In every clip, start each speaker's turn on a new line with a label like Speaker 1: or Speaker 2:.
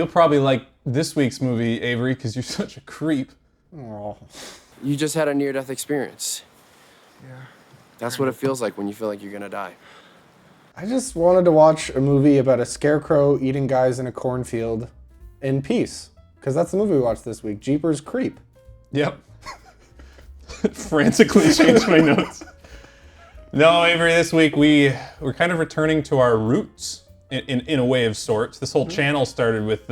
Speaker 1: you'll probably like this week's movie, Avery, because you're such a creep.
Speaker 2: Oh.
Speaker 3: You just had a near-death experience.
Speaker 2: Yeah.
Speaker 3: That's what it feels like when you feel like you're gonna die.
Speaker 2: I just wanted to watch a movie about a scarecrow eating guys in a cornfield in peace. Because that's the movie we watched this week, Jeepers Creep.
Speaker 1: Yep. Frantically changed my notes. No, Avery, this week we're kind of returning to our roots in a way of sorts. This whole channel started with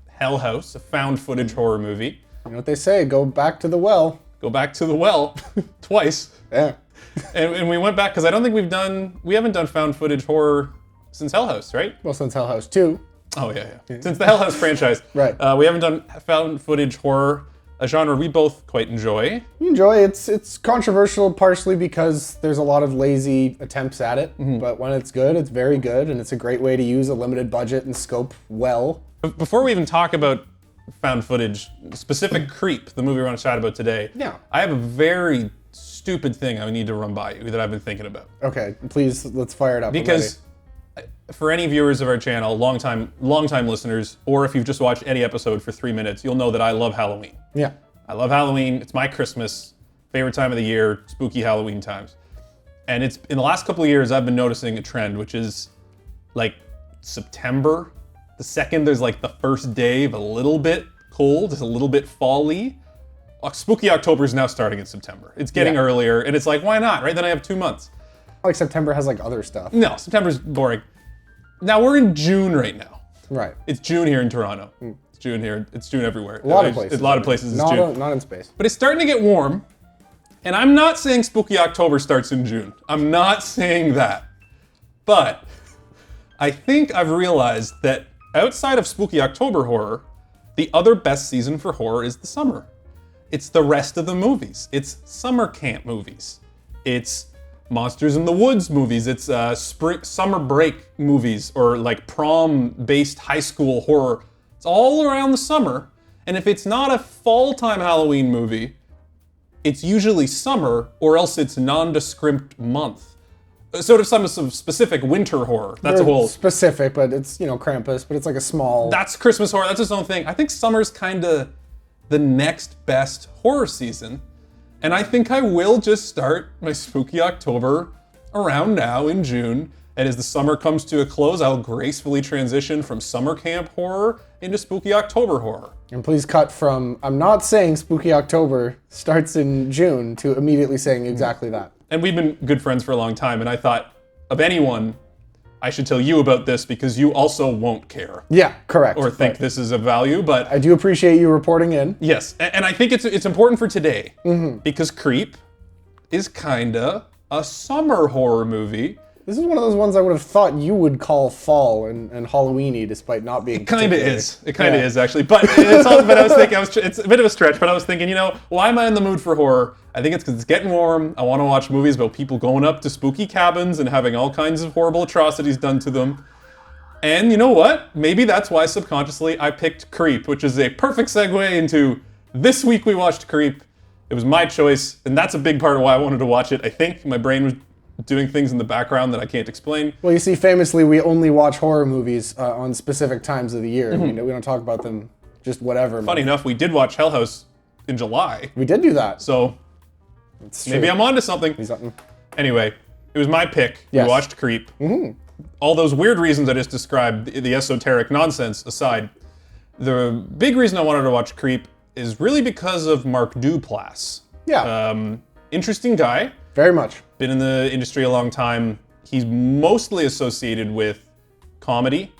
Speaker 1: Hell House, a found footage horror movie.
Speaker 2: You know what they say, go back to the well.
Speaker 1: Go back to the well twice.
Speaker 2: Yeah.
Speaker 1: And we went back because I don't think we haven't done found footage horror since Hell House, right?
Speaker 2: Well, since Hell House 2.
Speaker 1: Oh, yeah. Since the Hell House franchise.
Speaker 2: Right.
Speaker 1: We haven't done found footage horror, a genre we both quite enjoy.
Speaker 2: You enjoy it. It's controversial partially because there's a lot of lazy attempts at it. But when it's good, it's very good. And it's a great way to use a limited budget and scope well.
Speaker 1: Before we even talk about found footage, specific Creep, the movie we're going to chat about today,
Speaker 2: Yeah.
Speaker 1: I have a very stupid thing I need to run by you that I've been thinking about.
Speaker 2: Okay, please, let's fire it up.
Speaker 1: Because for any viewers of our channel, longtime listeners, or if you've just watched any episode for 3 minutes, you'll know that I love Halloween.
Speaker 2: Yeah.
Speaker 1: I love Halloween. It's my Christmas, favorite time of the year, spooky Halloween times. And it's in the last couple of years, I've been noticing a trend, which is like September. The second there's like the first day of a little bit cold, just a little bit fall-y. Spooky October is now starting in September. It's getting earlier, and it's like, why not, right? Then I have 2 months.
Speaker 2: Like September has like other stuff.
Speaker 1: No, September's boring. Now we're in June right now.
Speaker 2: Right.
Speaker 1: It's June here in Toronto. It's June here. It's June everywhere.
Speaker 2: A lot of places.
Speaker 1: A lot of places it's June.
Speaker 2: Not in space.
Speaker 1: But it's starting to get warm, and I'm not saying Spooky October starts in June. I'm not saying that. But I think I've realized that outside of Spooky October horror, the other best season for horror is the summer. It's the rest of the movies. It's summer camp movies. It's Monsters in the Woods movies. It's summer break movies, or like prom-based high school horror. It's all around the summer. And if it's not a fall-time Halloween movie, it's usually summer, or else it's nondescript month. Sort of some specific winter horror. That's a whole
Speaker 2: specific, but it's, you know, Krampus, but it's like a small.
Speaker 1: That's Christmas horror. That's its own thing. I think summer's kind of the next best horror season. And I think I will just start my Spooky October around now in June. And as the summer comes to a close, I'll gracefully transition from summer camp horror into Spooky October horror.
Speaker 2: And please cut from, I'm not saying Spooky October starts in June, to immediately saying exactly that.
Speaker 1: And we've been good friends for a long time, and I thought of anyone, I should tell you about this because you also won't care.
Speaker 2: Yeah, correct.
Speaker 1: Or think this is of value, but
Speaker 2: I do appreciate you reporting in.
Speaker 1: yes, and I think it's important for today because Creep is kinda a summer horror movie.
Speaker 2: This is one of those ones I would have thought you would call fall and Halloween-y, despite not being.
Speaker 1: It kind of
Speaker 2: particularly.
Speaker 1: is. It kind of is actually, but it's all. But I was thinking, it's a bit of a stretch. But I was thinking, you know, why am I in the mood for horror? I think it's because it's getting warm. I want to watch movies about people going up to spooky cabins and having all kinds of horrible atrocities done to them. And you know what? Maybe that's why subconsciously I picked Creep, which is a perfect segue into this week we watched Creep. It was my choice, and that's a big part of why I wanted to watch it. I think my brain was doing things in the background that I can't explain.
Speaker 2: Well, you see, famously, we only watch horror movies on specific times of the year. We don't talk about them just whatever.
Speaker 1: Funny enough, we did watch Hell House in July,
Speaker 2: We did do that.
Speaker 1: so
Speaker 2: It's
Speaker 1: maybe
Speaker 2: true.
Speaker 1: I'm onto something. Anyway, it was my pick.
Speaker 2: Yes.
Speaker 1: We watched Creep. All those weird reasons I just described, the esoteric nonsense aside, the big reason I wanted to watch Creep is really because of Mark Duplass.
Speaker 2: Yeah,
Speaker 1: Interesting guy.
Speaker 2: very much.
Speaker 1: Been in the industry a long time. He's mostly associated with comedy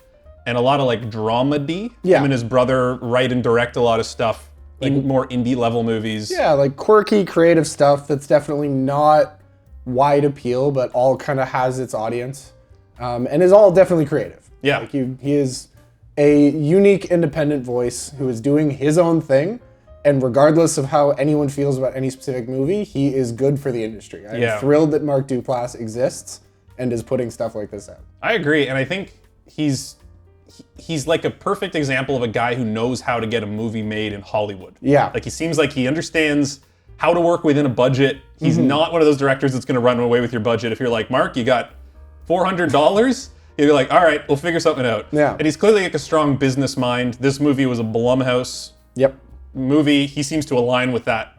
Speaker 1: and a lot of like dramedy.
Speaker 2: Yeah.
Speaker 1: Him and his brother write and direct a lot of stuff in more indie level movies.
Speaker 2: Yeah, like quirky, creative stuff that's definitely not wide appeal, but all kind of has its audience, and is all definitely creative.
Speaker 1: Yeah.
Speaker 2: Like he is a unique, independent voice who is doing his own thing, and regardless of how anyone feels about any specific movie, he is good for the industry. I'm thrilled that Mark Duplass exists and is putting stuff like this out.
Speaker 1: I agree, and I think he's like a perfect example of a guy who knows how to get a movie made in Hollywood.
Speaker 2: Yeah.
Speaker 1: Like he seems like he understands how to work within a budget. He's not one of those directors that's going to run away with your budget. If you're like, Mark, you got $400, He'd be like, all right, we'll figure something out.
Speaker 2: Yeah.
Speaker 1: And he's clearly like a strong business mind. This movie was a Blumhouse
Speaker 2: Yep.
Speaker 1: movie. He seems to align with that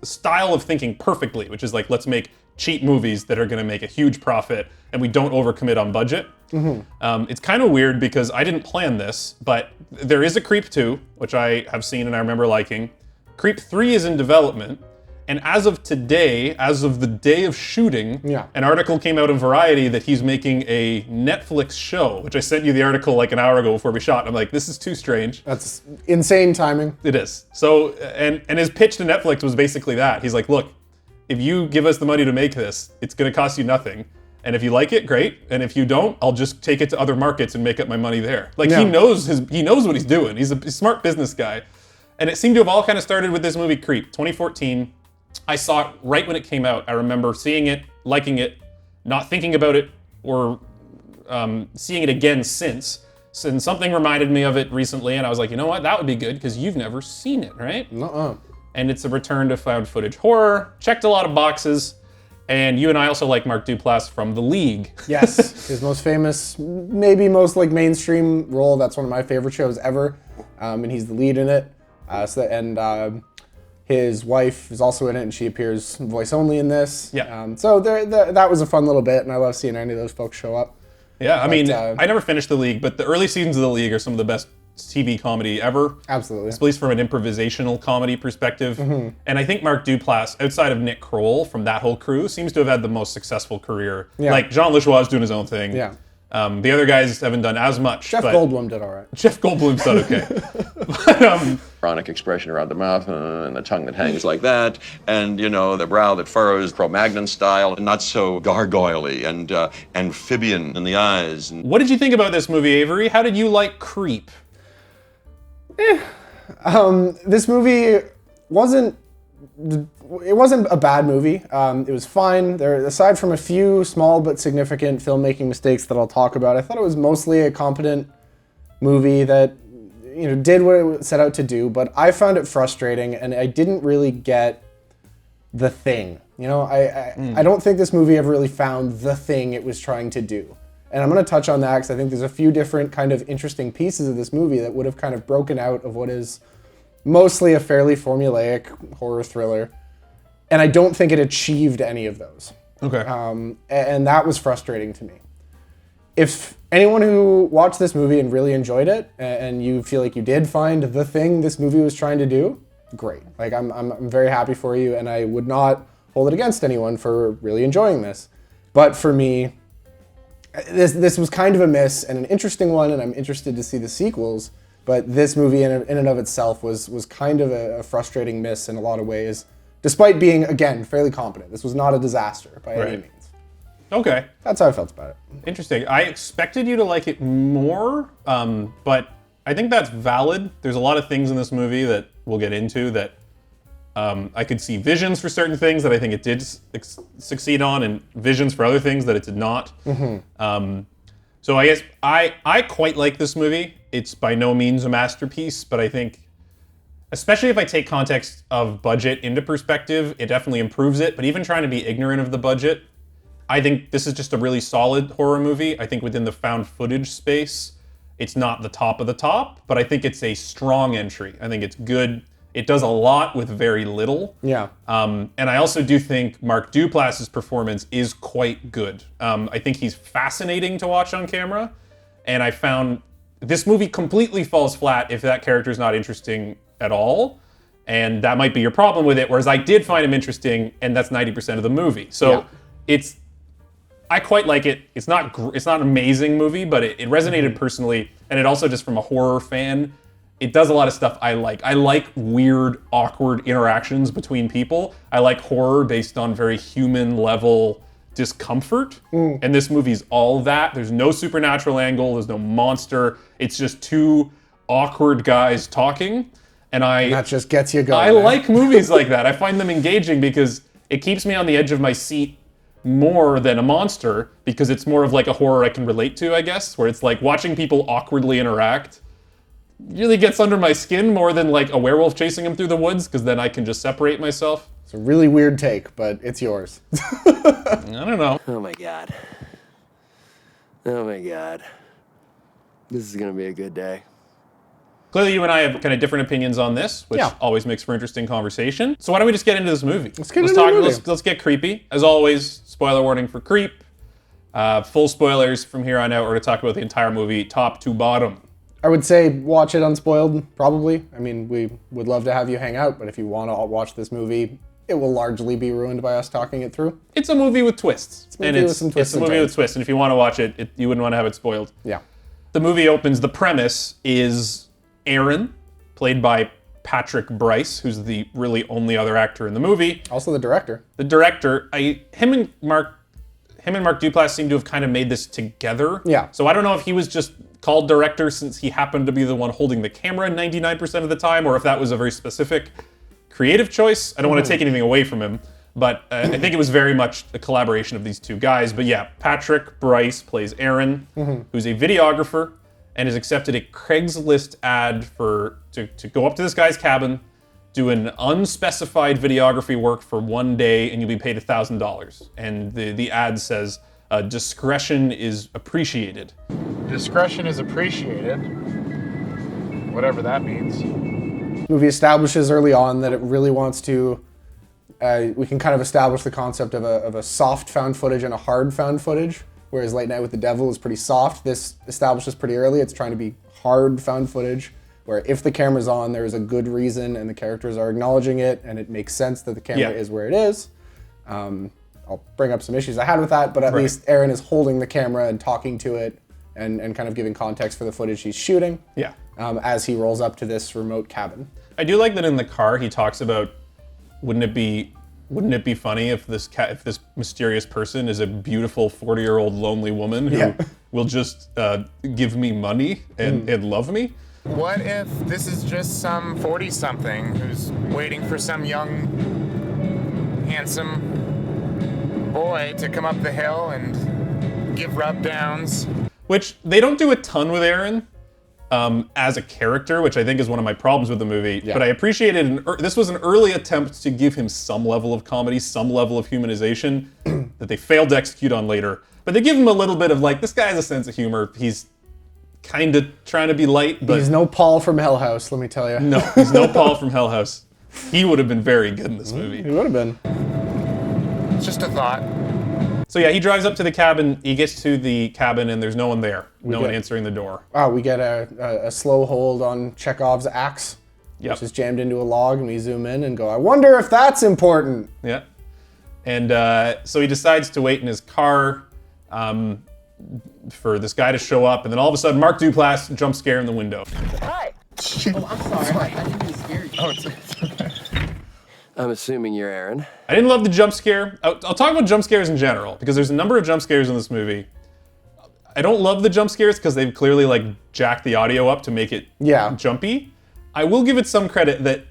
Speaker 1: style of thinking perfectly, which is like, let's make cheap movies that are going to make a huge profit and we don't overcommit on budget. It's kind of weird because I didn't plan this, but there is a Creep 2, which I have seen and I remember liking. Creep 3 is in development. And as of today, as of the day of shooting, an article came out in Variety that he's making a Netflix show, which I sent you the article like an hour ago before we shot. I'm like, this is too strange.
Speaker 2: That's insane timing.
Speaker 1: It is. So, and his pitch to Netflix was basically that. He's like, look, if you give us the money to make this, it's going to cost you nothing. And if you like it, great. And if you don't, I'll just take it to other markets and make up my money there. Like he knows what he's doing. He's a smart business guy. And it seemed to have all kind of started with this movie Creep, 2014. I saw it right when it came out. I remember seeing it, liking it, not thinking about it, or seeing it again since. And something reminded me of it recently, and I was like, you know what, that would be good, because you've never seen it, right?
Speaker 2: Nuh-uh.
Speaker 1: And it's a return to found footage horror. Checked a lot of boxes. And you and I also like Mark Duplass from The League.
Speaker 2: Yes, his most famous, maybe most like mainstream role. That's one of my favorite shows ever, and he's the lead in it. His wife is also in it, and she appears voice only in this.
Speaker 1: Yeah.
Speaker 2: So that was a fun little bit, and I love seeing any of those folks show up.
Speaker 1: Yeah, I mean, I never finished The League, but the early seasons of The League are some of the best TV comedy ever.
Speaker 2: Absolutely.
Speaker 1: At least from an improvisational comedy perspective. And I think Mark Duplass, outside of Nick Kroll from that whole crew, seems to have had the most successful career.
Speaker 2: Yeah.
Speaker 1: Like, Jean Lajoie is doing his own thing.
Speaker 2: Yeah.
Speaker 1: The other guys haven't done as much.
Speaker 2: Jeff Goldblum did all right.
Speaker 1: Jeff Goldblum's done okay.
Speaker 4: Ironic expression around the mouth and the tongue that hangs like that, and the brow that furrows, Cro-Magnon style, and not so gargoyle-y and amphibian in the eyes.
Speaker 1: What did you think about this movie, Avery? How did you like Creep?
Speaker 2: This movie wasn't a bad movie. It was fine. Aside from a few small but significant filmmaking mistakes that I'll talk about, I thought it was mostly a competent movie that did what it set out to do. But I found it frustrating, and I didn't really get the thing. I don't think this movie ever really found the thing it was trying to do. And I'm going to touch on that because I think there's a few different kind of interesting pieces of this movie that would have kind of broken out of what is mostly a fairly formulaic horror thriller. And I don't think it achieved any of those.
Speaker 1: Okay.
Speaker 2: And that was frustrating to me. If anyone who watched this movie and really enjoyed it, and you feel like you did find the thing this movie was trying to do, great. Like, I'm very happy for you, and I would not hold it against anyone for really enjoying this. But for me, this was kind of a miss and an interesting one, and I'm interested to see the sequels. But this movie in and of itself was kind of a frustrating miss in a lot of ways, despite being, again, fairly competent. This was not a disaster by any means.
Speaker 1: Okay.
Speaker 2: That's how I felt about it.
Speaker 1: Interesting. I expected you to like it more, but I think that's valid. There's a lot of things in this movie that we'll get into that I could see visions for certain things that I think it did succeed on, and visions for other things that it did not. So I guess I quite like this movie. It's by no means a masterpiece, but I think, especially if I take context of budget into perspective, it definitely improves it. But even trying to be ignorant of the budget, I think this is just a really solid horror movie. I think within the found footage space, it's not the top of the top, but I think it's a strong entry. I think it's good. It does a lot with very little.
Speaker 2: Yeah.
Speaker 1: And I also do think Mark Duplass's performance is quite good. I think he's fascinating to watch on camera, and I found this movie completely falls flat if that character is not interesting at all, and that might be your problem with it, whereas I did find him interesting, and that's 90% of the movie. So I quite like it. It's not an amazing movie, but it resonated personally, and it also, just from a horror fan, it does a lot of stuff I like. I like weird, awkward interactions between people. I like horror based on very human level discomfort, and this movie's all that. There's no supernatural angle, there's no monster. It's just two awkward guys talking, and
Speaker 2: that just gets you going.
Speaker 1: I like movies like that. I find them engaging because it keeps me on the edge of my seat more than a monster, because it's more of like a horror I can relate to, I guess, where it's like watching people awkwardly interact really gets under my skin more than like a werewolf chasing him through the woods, because then I can just separate myself.
Speaker 2: It's a really weird take, but it's yours.
Speaker 1: I don't know.
Speaker 3: Oh my God. Oh my God. This is gonna be a good day.
Speaker 1: Clearly, you and I have kind of different opinions on this, which always makes for interesting conversation. So why don't we just get into this movie?
Speaker 2: Let's get into the movie.
Speaker 1: Let's get creepy. As always, spoiler warning for Creep. Full spoilers from here on out. We're going to talk about the entire movie, top to bottom.
Speaker 2: I would say watch it unspoiled, probably. I mean, we would love to have you hang out, but if you want to watch this movie, it will largely be ruined by us talking it through.
Speaker 1: It's a movie with twists.
Speaker 2: It's a movie with some twists
Speaker 1: It's a movie with twists, and if you want to watch it, you wouldn't want to have it spoiled.
Speaker 2: Yeah.
Speaker 1: The movie opens, the premise is Aaron, played by Patrick Bryce, who's the really only other actor in the movie.
Speaker 2: Also the director.
Speaker 1: The director, him and Mark Duplass seem to have kind of made this together.
Speaker 2: Yeah.
Speaker 1: So I don't know if he was just called director since he happened to be the one holding the camera 99% of the time, or if that was a very specific creative choice. I don't want to take anything away from him, but I think it was very much a collaboration of these two guys. But yeah, Patrick Bryce plays Aaron, who's a videographer, and has accepted a Craigslist ad to go up to this guy's cabin, do an unspecified videography work for one day, and you'll be paid $1,000. And the ad says, discretion is appreciated.
Speaker 5: Discretion is appreciated, whatever that means.
Speaker 2: The movie establishes early on that it really wants to, we can kind of establish the concept of a soft found footage and a hard found footage. Whereas Late Night with the Devil is pretty soft. This establishes pretty early. It's trying to be hard found footage, where if the camera's on, there is a good reason and the characters are acknowledging it and it makes sense that the camera is where it is. I'll bring up some issues I had with that, but at least Aaron is holding the camera and talking to it and kind of giving context for the footage he's shooting as he rolls up to this remote cabin.
Speaker 1: I do like that in the car he talks about, wouldn't it be funny if this mysterious person is a beautiful 40-year-old lonely woman who will just give me money and love me?
Speaker 5: What if this is just some 40-something who's waiting for some young, handsome boy to come up the hill and give rub-downs?
Speaker 1: Which they don't do a ton with Aaron as a character, which I think is one of my problems with the movie. But I appreciated, this was an early attempt to give him some level of comedy, some level of humanization that they failed to execute on later. But they give him a little bit of like, this guy has a sense of humor. He's kind of trying to be light, but
Speaker 2: he's no Paul from Hell House, let me tell you.
Speaker 1: No, he's no Paul from Hell House. He would have been very good in this movie.
Speaker 2: He would have been.
Speaker 5: It's just a thought.
Speaker 1: So yeah, he drives up to the cabin, he gets to the cabin and there's no one there. No one answering the door.
Speaker 2: Oh, we get a slow hold on Chekhov's axe, which is jammed into a log, and we zoom in and go, I wonder if that's important.
Speaker 1: Yeah. And so he decides to wait in his car for this guy to show up, and then all of a sudden Mark Duplass jump scare in the window.
Speaker 6: Hi! Oh, I'm sorry. I didn't mean to scare you.
Speaker 5: Oh, it's
Speaker 3: I'm assuming you're Aaron.
Speaker 1: I didn't love the jump scare. I'll talk about jump scares in general, because there's a number of jump scares in this movie. I don't love the jump scares because they've clearly like jacked the audio up to make it jumpy. I will give it some credit that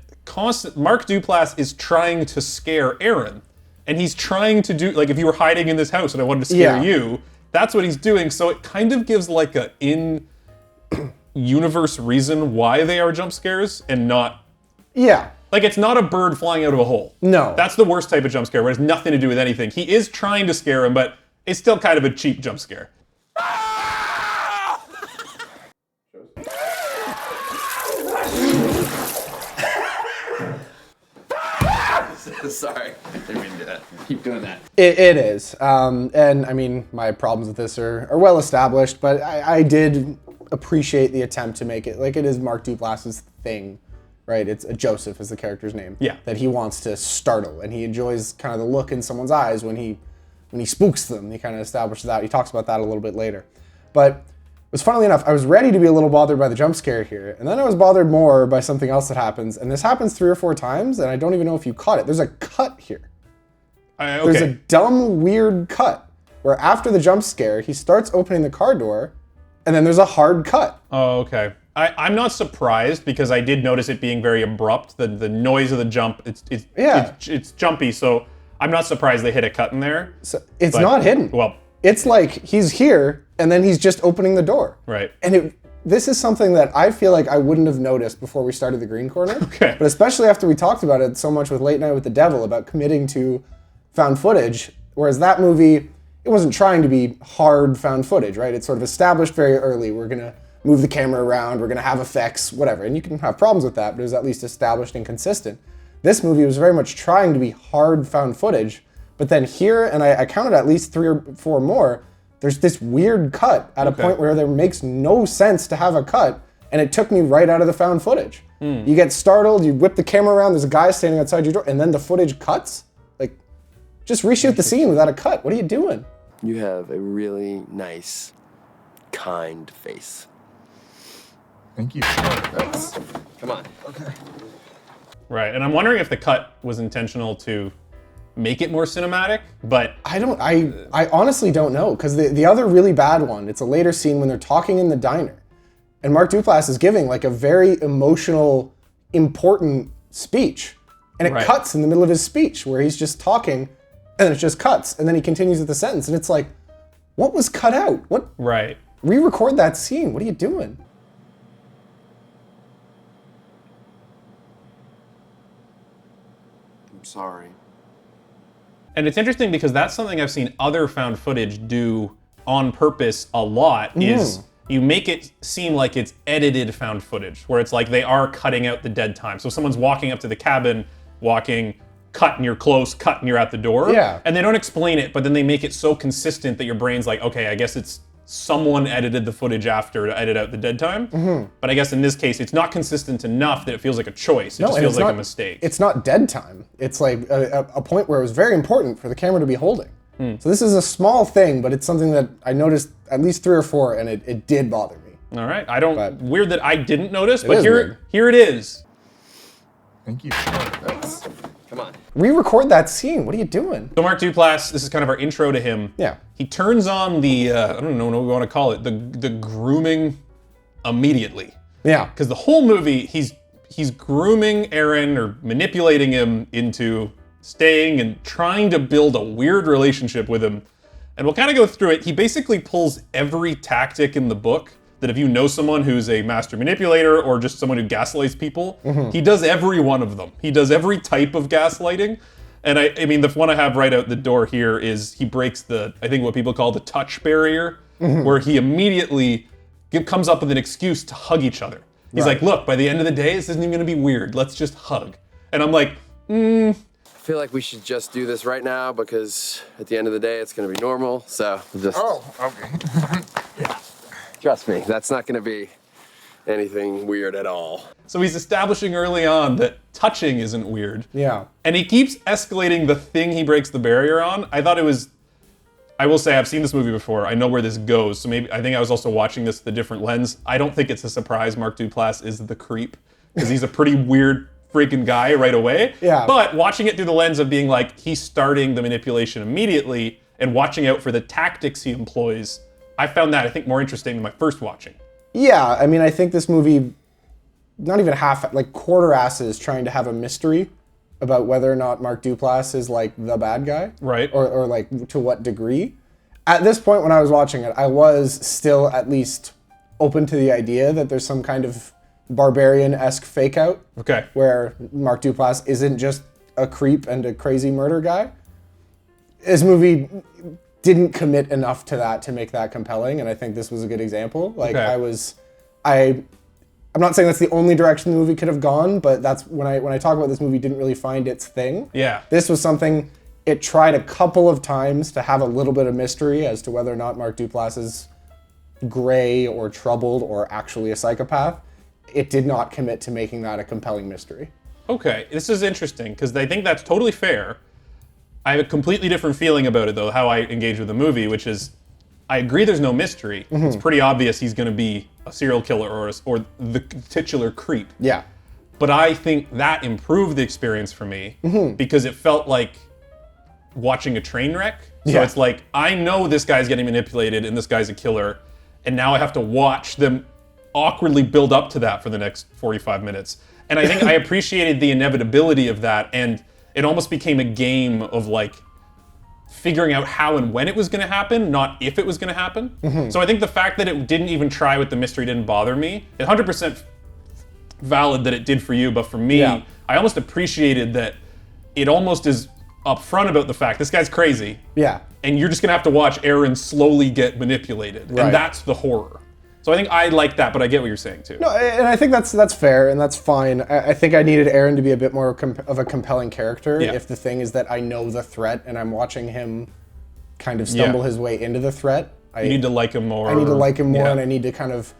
Speaker 1: Mark Duplass is trying to scare Aaron. And he's trying to do, like if you were hiding in this house and I wanted to scare you, that's what he's doing. So it kind of gives like a in-universe reason why they are jump scares and not...
Speaker 2: Yeah.
Speaker 1: Like, it's not a bird flying out of a hole.
Speaker 2: No.
Speaker 1: That's the worst type of jump scare, where it has nothing to do with anything. He is trying to scare him, but it's still kind of a cheap jump scare.
Speaker 3: Sorry, I didn't mean to do that.
Speaker 6: Keep doing that.
Speaker 2: It is. And I mean, my problems with this are well established, but I did appreciate the attempt to make it, like it is Mark Duplass's thing, right? It's Joseph is the character's name.
Speaker 1: Yeah.
Speaker 2: That he wants to startle, and he enjoys kind of the look in someone's eyes when he spooks them. He kind of establishes that. He talks about that a little bit later. But it was funnily enough, I was ready to be a little bothered by the jump scare here, and then I was bothered more by something else that happens, and this happens 3 or 4 times, and I don't even know if you caught it. There's a cut here.
Speaker 1: Okay.
Speaker 2: There's a dumb, weird cut where after the jump scare, he starts opening the car door, and then there's a hard cut.
Speaker 1: Oh, okay. I'm not surprised because I did notice it being very abrupt. The noise of the jump, it's jumpy, so I'm not surprised they hit a cut in there.
Speaker 2: So it's not hidden.
Speaker 1: Well,
Speaker 2: it's like he's here, and then he's just opening the door.
Speaker 1: Right.
Speaker 2: And this is something that I feel like I wouldn't have noticed before we started the Green Corner.
Speaker 1: Okay.
Speaker 2: But especially after we talked about it so much with Late Night with the Devil, about committing to found footage, whereas that movie, it wasn't trying to be hard found footage, right? It's sort of established very early. We're gonna move the camera around, we're gonna have effects, whatever. And you can have problems with that, but it was at least established and consistent. This movie was very much trying to be hard found footage, but then here, and I counted at least 3 or 4 more, there's this weird cut at a point where there makes no sense to have a cut, and it took me right out of the found footage. You get startled, you whip the camera around, there's a guy standing outside your door, and then the footage cuts? Like, just reshoot the scene without a cut. What are you doing?
Speaker 3: You have a really nice, kind face.
Speaker 5: Thank you. That's,
Speaker 3: Come on.
Speaker 1: Right, and I'm wondering if the cut was intentional to make it more cinematic, but
Speaker 2: I honestly don't know, because the other really bad one, it's a later scene when they're talking in the diner. And Mark Duplass is giving like a very emotional, important speech. And it cuts in the middle of his speech where he's just talking and it just cuts. And then he continues with the sentence. And it's like, what was cut out? What?
Speaker 1: right.
Speaker 2: Re-record that scene. What are you doing?
Speaker 3: I'm sorry.
Speaker 1: And it's interesting because that's something I've seen other found footage do on purpose a lot, is you make it seem like it's edited found footage, where it's like they are cutting out the dead time. So someone's walking up to the cabin, cut and you're close, cut and you're at the door.
Speaker 2: Yeah.
Speaker 1: And they don't explain it, but then they make it so consistent that your brain's like, okay, I guess it's someone edited the footage after to edit out the dead time. But I guess in this case, it's not consistent enough that it feels like a choice. It just feels like a mistake.
Speaker 2: It's not dead time. It's like a point where it was very important for the camera to be holding. So this is a small thing, but it's something that I noticed at least 3 or 4, and it did bother me.
Speaker 1: All right, weird that I didn't notice, but
Speaker 2: is weird.
Speaker 1: here it is.
Speaker 5: thank you. That's,
Speaker 3: Come on.
Speaker 2: Re-record that scene. What are you doing?
Speaker 1: So Mark Duplass, this is kind of our intro to him.
Speaker 2: Yeah.
Speaker 1: He turns on the, I don't know what we want to call it, the grooming immediately.
Speaker 2: Yeah.
Speaker 1: Because the whole movie, he's grooming Aaron or manipulating him into staying and trying to build a weird relationship with him. And we'll kind of go through it. He basically pulls every tactic in the book that if you know someone who's a master manipulator or just someone who gaslights people, he does every one of them. He does every type of gaslighting. And I mean, the one I have right out the door here is he breaks I think what people call the touch barrier, where he immediately comes up with an excuse to hug each other. He's like, look, by the end of the day, this isn't even gonna be weird. Let's just hug. And I'm like,
Speaker 3: I feel like we should just do this right now because at the end of the day, it's going to be normal. So just
Speaker 5: okay.
Speaker 3: trust me, that's not going to be anything weird at all.
Speaker 1: so he's establishing early on that touching isn't weird.
Speaker 2: Yeah.
Speaker 1: And he keeps escalating the thing he breaks the barrier on. I thought it was, I will say I've seen this movie before. I know where this goes. So maybe, I think I was also watching this with a different lens. I don't think it's a surprise Mark Duplass is the creep, because he's a pretty weird freaking guy right away.
Speaker 2: Yeah.
Speaker 1: But watching it through the lens of being like, he's starting the manipulation immediately and watching out for the tactics he employs, I found that, I think, more interesting than my first watching.
Speaker 2: Yeah, I mean, I think this movie, not even quarter asses trying to have a mystery about whether or not Mark Duplass is like the bad guy.
Speaker 1: Right.
Speaker 2: Or like to what degree. At this point when I was watching it, I was still at least open to the idea that there's some kind of Barbarian-esque fake out.
Speaker 1: Okay.
Speaker 2: Where Mark Duplass isn't just a creep and a crazy murder guy. This movie didn't commit enough to that to make that compelling, and I think this was a good example. Like,
Speaker 1: Okay.
Speaker 2: I'm not saying that's the only direction the movie could have gone, but that's when I talk about this movie didn't really find its thing.
Speaker 1: Yeah.
Speaker 2: This was something it tried a couple of times to have a little bit of mystery as to whether or not Mark Duplass is gray or troubled or actually a psychopath. It did not commit to making that a compelling mystery.
Speaker 1: Okay, this is interesting, because I think that's totally fair. I have a completely different feeling about it, though, how I engage with the movie, which is, I agree there's no mystery. It's pretty obvious he's going to be a serial killer or the titular creep.
Speaker 2: Yeah.
Speaker 1: But I think that improved the experience for me, because it felt like watching a train wreck. So
Speaker 2: Yeah.
Speaker 1: it's like, I know this guy's getting manipulated and this guy's a killer, and now I have to watch them awkwardly build up to that for the next 45 minutes. And I think I appreciated the inevitability of that, and it almost became a game of like figuring out how and when it was gonna happen, not if it was gonna happen. So I think the fact that it didn't even try with the mystery didn't bother me. It's 100% valid that it did for you, but for me,
Speaker 2: Yeah.
Speaker 1: I almost appreciated that it almost is upfront about the fact this guy's crazy.
Speaker 2: Yeah.
Speaker 1: And you're just gonna have to watch Aaron slowly get manipulated.
Speaker 2: Right.
Speaker 1: And that's the horror. So I think I like that, but I get what you're saying too.
Speaker 2: No, and I think that's fair and that's fine. I think I needed Aaron to be a bit more of a compelling character.
Speaker 1: Yeah.
Speaker 2: If the thing is that I know the threat and I'm watching him kind of stumble his way into the threat,
Speaker 1: You need to like him more.
Speaker 2: I need to like him more,
Speaker 1: Yeah.
Speaker 2: and I need to kind of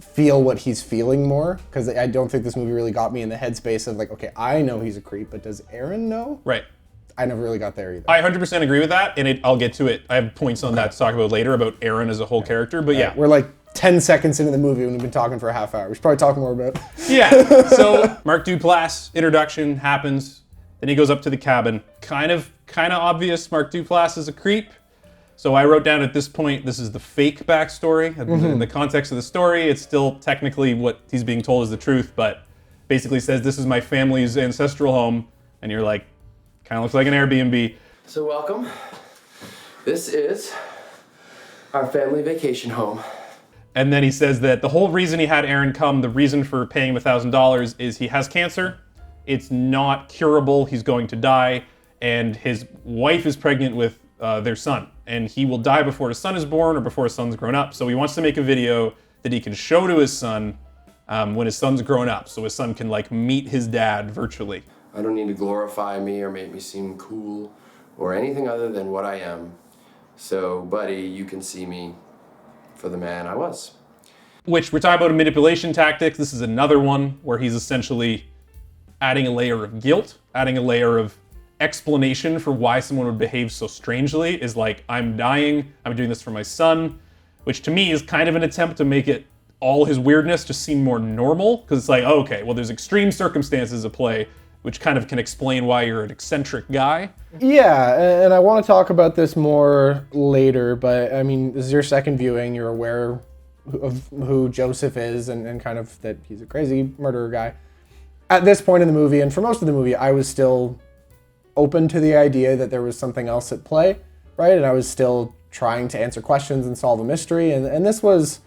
Speaker 2: feel what he's feeling more, because I don't think this movie really got me in the headspace of like, okay, I know he's a creep, but does Aaron know?
Speaker 1: Right.
Speaker 2: I never really got there either.
Speaker 1: I 100% agree with that, and I'll get to it. I have points on that to talk about later about Aaron as a whole character, but yeah.
Speaker 2: We're like 10 seconds into the movie and we've been talking for a half hour. We should probably talk more about it.
Speaker 1: Yeah. So Mark Duplass introduction happens. Then he goes up to the cabin. Kind of obvious Mark Duplass is a creep. So I wrote down at this point, this is the fake backstory. In the context of the story, it's still technically what he's being told is the truth, but basically says this is my family's ancestral home, and you're like, kind of looks like an Airbnb.
Speaker 3: So welcome. This is our family vacation home.
Speaker 1: And then he says that the whole reason he had Aaron come, the reason for paying him $1,000 is he has cancer. It's not curable. He's going to die. And his wife is pregnant with their son. And he will die before his son is born or before his son's grown up. So he wants to make a video that he can show to his son when his son's grown up. So his son can like meet his dad virtually.
Speaker 3: I don't need to glorify me or make me seem cool or anything other than what I am. So, buddy, you can see me for the man I was.
Speaker 1: Which we're talking about manipulation tactics. This is another one where he's essentially adding a layer of guilt, adding a layer of explanation for why someone would behave so strangely. Is like, I'm dying, I'm doing this for my son, which to me is kind of an attempt to make it all his weirdness just seem more normal, because it's like, oh, okay, well, there's extreme circumstances at play, which kind of can explain why you're an eccentric guy.
Speaker 2: Yeah, and I want to talk about this more later, but I mean, this is your second viewing, you're aware of who Joseph is and kind of that he's a crazy murderer guy. At this point in the movie, and for most of the movie, I was still open to the idea that there was something else at play, right? And I was still trying to answer questions and solve a mystery, and this was,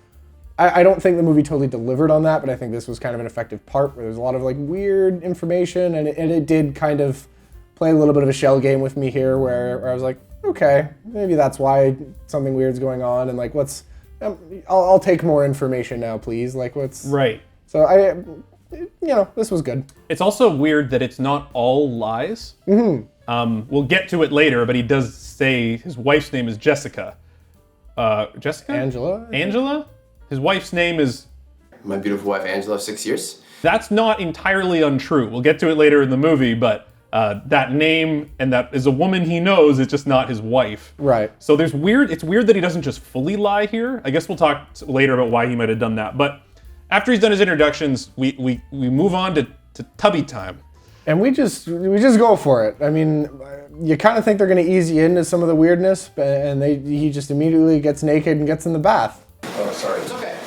Speaker 2: I don't think the movie totally delivered on that, but I think this was kind of an effective part where there's a lot of like weird information, and it did kind of play a little bit of a shell game with me here where I was like, okay, maybe that's why something weird's going on, and like, I'll take more information now, please. Like, what's...
Speaker 1: Right.
Speaker 2: So this was good.
Speaker 1: It's also weird that it's not all lies. We'll get to it later, but he does say his wife's name is Jessica. Jessica?
Speaker 2: Angela?
Speaker 1: Angela? His wife's name is...
Speaker 3: My beautiful wife, Angela, of 6 years.
Speaker 1: That's not entirely untrue. We'll get to it later in the movie, but that name and that is a woman he knows, it's just not his wife.
Speaker 2: Right.
Speaker 1: So it's weird that he doesn't just fully lie here. I guess we'll talk later about why he might have done that. But after he's done his introductions, we move on to Tubby time.
Speaker 2: And we just go for it. I mean, you kind of think they're going to ease you into some of the weirdness, and he just immediately gets naked and gets in the bath.
Speaker 3: Oh, sorry. It's okay.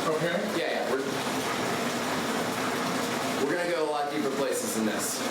Speaker 5: Okay.
Speaker 3: Yeah. We're gonna go a lot deeper places than this.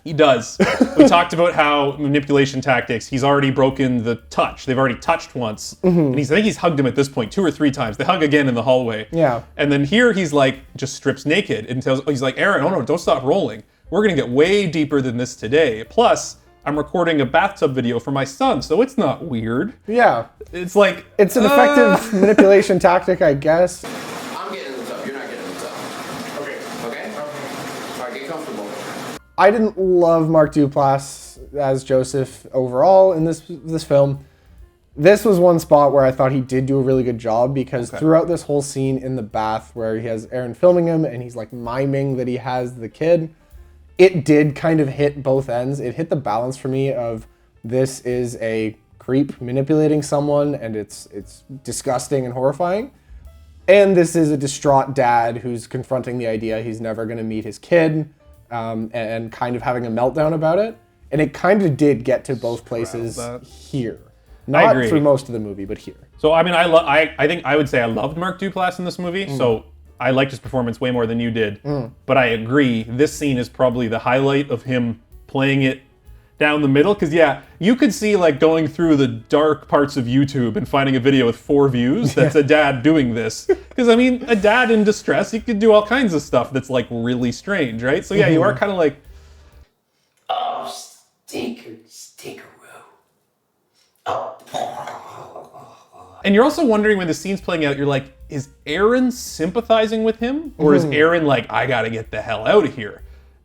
Speaker 1: He does. We talked about how manipulation tactics, he's already broken the touch. They've already touched once. And I think he's hugged him at this point 2 or 3 times. They hug again in the hallway.
Speaker 2: Yeah.
Speaker 1: And then here he's like, just strips naked and he's like, Aaron, oh no, don't stop rolling. We're gonna get way deeper than this today. Plus, I'm recording a bathtub video for my son, so it's not weird.
Speaker 2: Yeah.
Speaker 1: It's like...
Speaker 2: It's an effective manipulation tactic, I guess.
Speaker 3: I'm getting in the tub. You're not getting in the tub.
Speaker 5: Okay.
Speaker 3: Okay? All right, get comfortable.
Speaker 2: I didn't love Mark Duplass as Joseph overall in this film. This was one spot where I thought he did do a really good job, because throughout this whole scene in the bath where he has Aaron filming him and he's like miming that he has the kid, it did kind of hit both ends. It hit the balance for me of this is a creep manipulating someone and it's disgusting and horrifying. And this is a distraught dad who's confronting the idea he's never going to meet his kid and kind of having a meltdown about it. And it kind of did get to both places here. Not for most of the movie, but here.
Speaker 1: So, I mean, I think I would say I loved Mark Duplass in this movie. So I liked his performance way more than you did. But I agree, this scene is probably the highlight of him playing it down the middle. Because, yeah, you could see, like, going through the dark parts of YouTube and finding a video with 4 views that's a dad doing this. Because, I mean, a dad in distress, he could do all kinds of stuff that's, like, really strange, right? So, yeah, you are kind of like...
Speaker 6: Oh,
Speaker 1: And you're also wondering when the scene's playing out, you're like, is Aaron sympathizing with him? Or is Aaron like, I gotta get the hell out of here?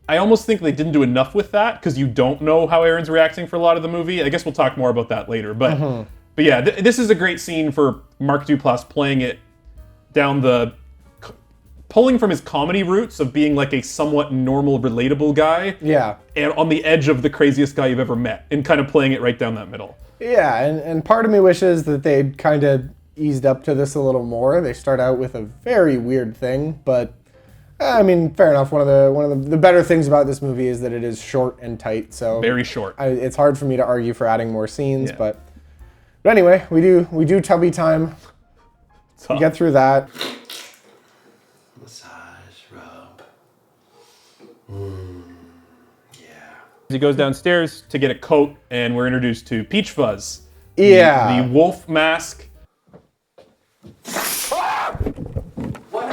Speaker 1: I almost think they didn't do enough with that because you don't know how Aaron's reacting for a lot of the movie. I guess we'll talk more about that later. But yeah, this is a great scene for Mark Duplass playing it down pulling from his comedy roots of being like a somewhat normal, relatable guy.
Speaker 2: Yeah.
Speaker 1: And on the edge of the craziest guy you've ever met and kind of playing it right down that middle.
Speaker 2: Yeah, and part of me wishes that they'd kind of eased up to this a little more. They start out with a very weird thing, but I mean, fair enough. One of the better things about this movie is that it is short and tight. So
Speaker 1: very short.
Speaker 2: It's hard for me to argue for adding more scenes, but anyway, we do tubby time. We get through that.
Speaker 3: Massage, rub.
Speaker 1: He goes downstairs to get a coat, and we're introduced to Peach Fuzz.
Speaker 2: Yeah.
Speaker 1: The wolf mask.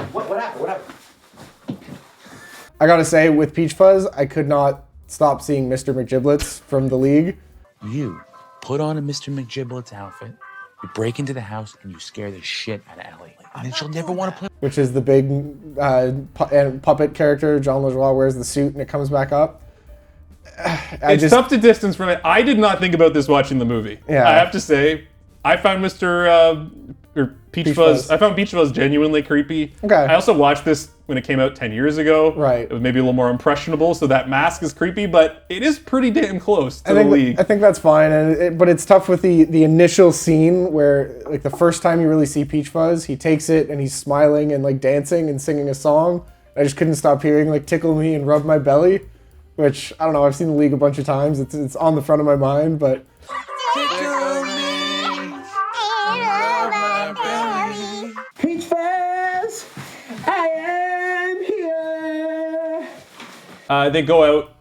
Speaker 3: What happened?
Speaker 2: I gotta say, with Peach Fuzz, I could not stop seeing Mr. McGiblets from The League.
Speaker 7: You put on a Mr. McGiblets outfit, you break into the house, and you scare the shit out of Ellie. And then she'll never want to play.
Speaker 2: Which is the big puppet character. John LaJoie wears the suit and it comes back up.
Speaker 1: It's tough to distance from it. I did not think about this watching the movie.
Speaker 2: Yeah.
Speaker 1: I have to say, I found Peach Fuzz. I found Peach Fuzz genuinely creepy.
Speaker 2: Okay.
Speaker 1: I also watched this when it came out 10 years ago.
Speaker 2: Right.
Speaker 1: It was maybe a little more impressionable, so that mask is creepy, but it is pretty damn close to The League.
Speaker 2: I think that's fine, but it's tough with the initial scene where, like, the first time you really see Peach Fuzz, he takes it and he's smiling and like dancing and singing a song. I just couldn't stop hearing like "Tickle Me" and "Rub My Belly," which I don't know. I've seen The League a bunch of times. It's on the front of my mind, but.
Speaker 6: Peach Fuzz, I am here.
Speaker 1: They go out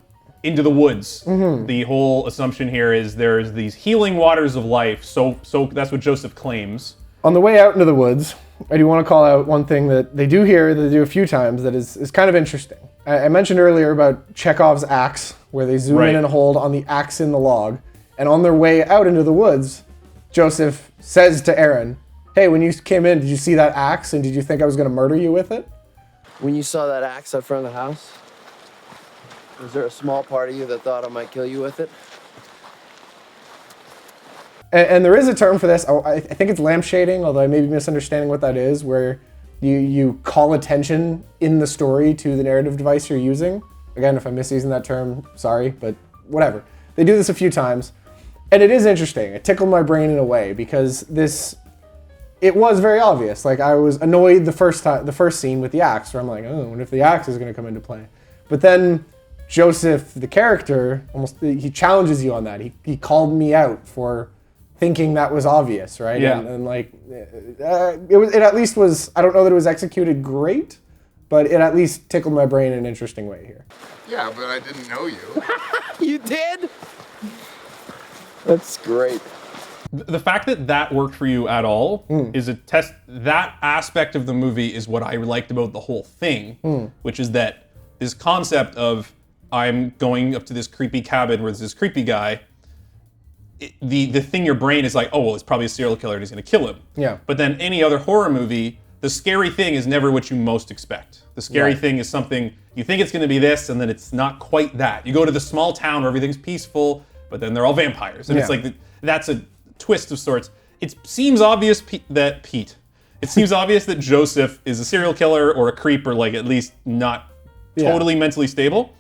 Speaker 1: into the woods. The whole assumption here is there's these healing waters of life. So that's what Joseph claims.
Speaker 2: On the way out into the woods, I do want to call out one thing that they do here, that they do a few times, that is kind of interesting. I mentioned earlier about Chekhov's axe, where they zoom in and hold on the axe in the log. And on their way out into the woods, Joseph says to Aaron, hey, when you came in, did you see that axe and did you think I was going to murder you with it?
Speaker 3: When you saw that axe out front of the house, was there a small part of you that thought I might kill you with it?
Speaker 2: And there is a term for this. I think it's lampshading, although I may be misunderstanding what that is, where you call attention in the story to the narrative device you're using. Again, if I'm misusing that term, sorry, but whatever. They do this a few times. And it is interesting. It tickled my brain in a way because it was very obvious. Like, I was annoyed the first scene with the axe, where I'm like, oh, what if the axe is going to come into play? But then Joseph, the character, he challenges you on that. He called me out for thinking that was obvious, right?
Speaker 1: Yeah.
Speaker 2: And like, it at least was, I don't know that it was executed great, but it at least tickled my brain in an interesting way here.
Speaker 5: Yeah, but I didn't know you.
Speaker 3: You did? That's great.
Speaker 1: The fact that worked for you at all is a test. That aspect of the movie is what I liked about the whole thing, which is that this concept of I'm going up to this creepy cabin where there's this creepy guy. The thing your brain is like, oh, well, it's probably a serial killer and he's going to kill him.
Speaker 2: Yeah.
Speaker 1: But then any other horror movie, the scary thing is never what you most expect. The scary thing is something, you think it's going to be this, and then it's not quite that. You go to the small town where everything's peaceful, but then they're all vampires. And it's like, that's a twist of sorts. It seems obvious that Joseph is a serial killer or a creep, or like at least not totally mentally stable.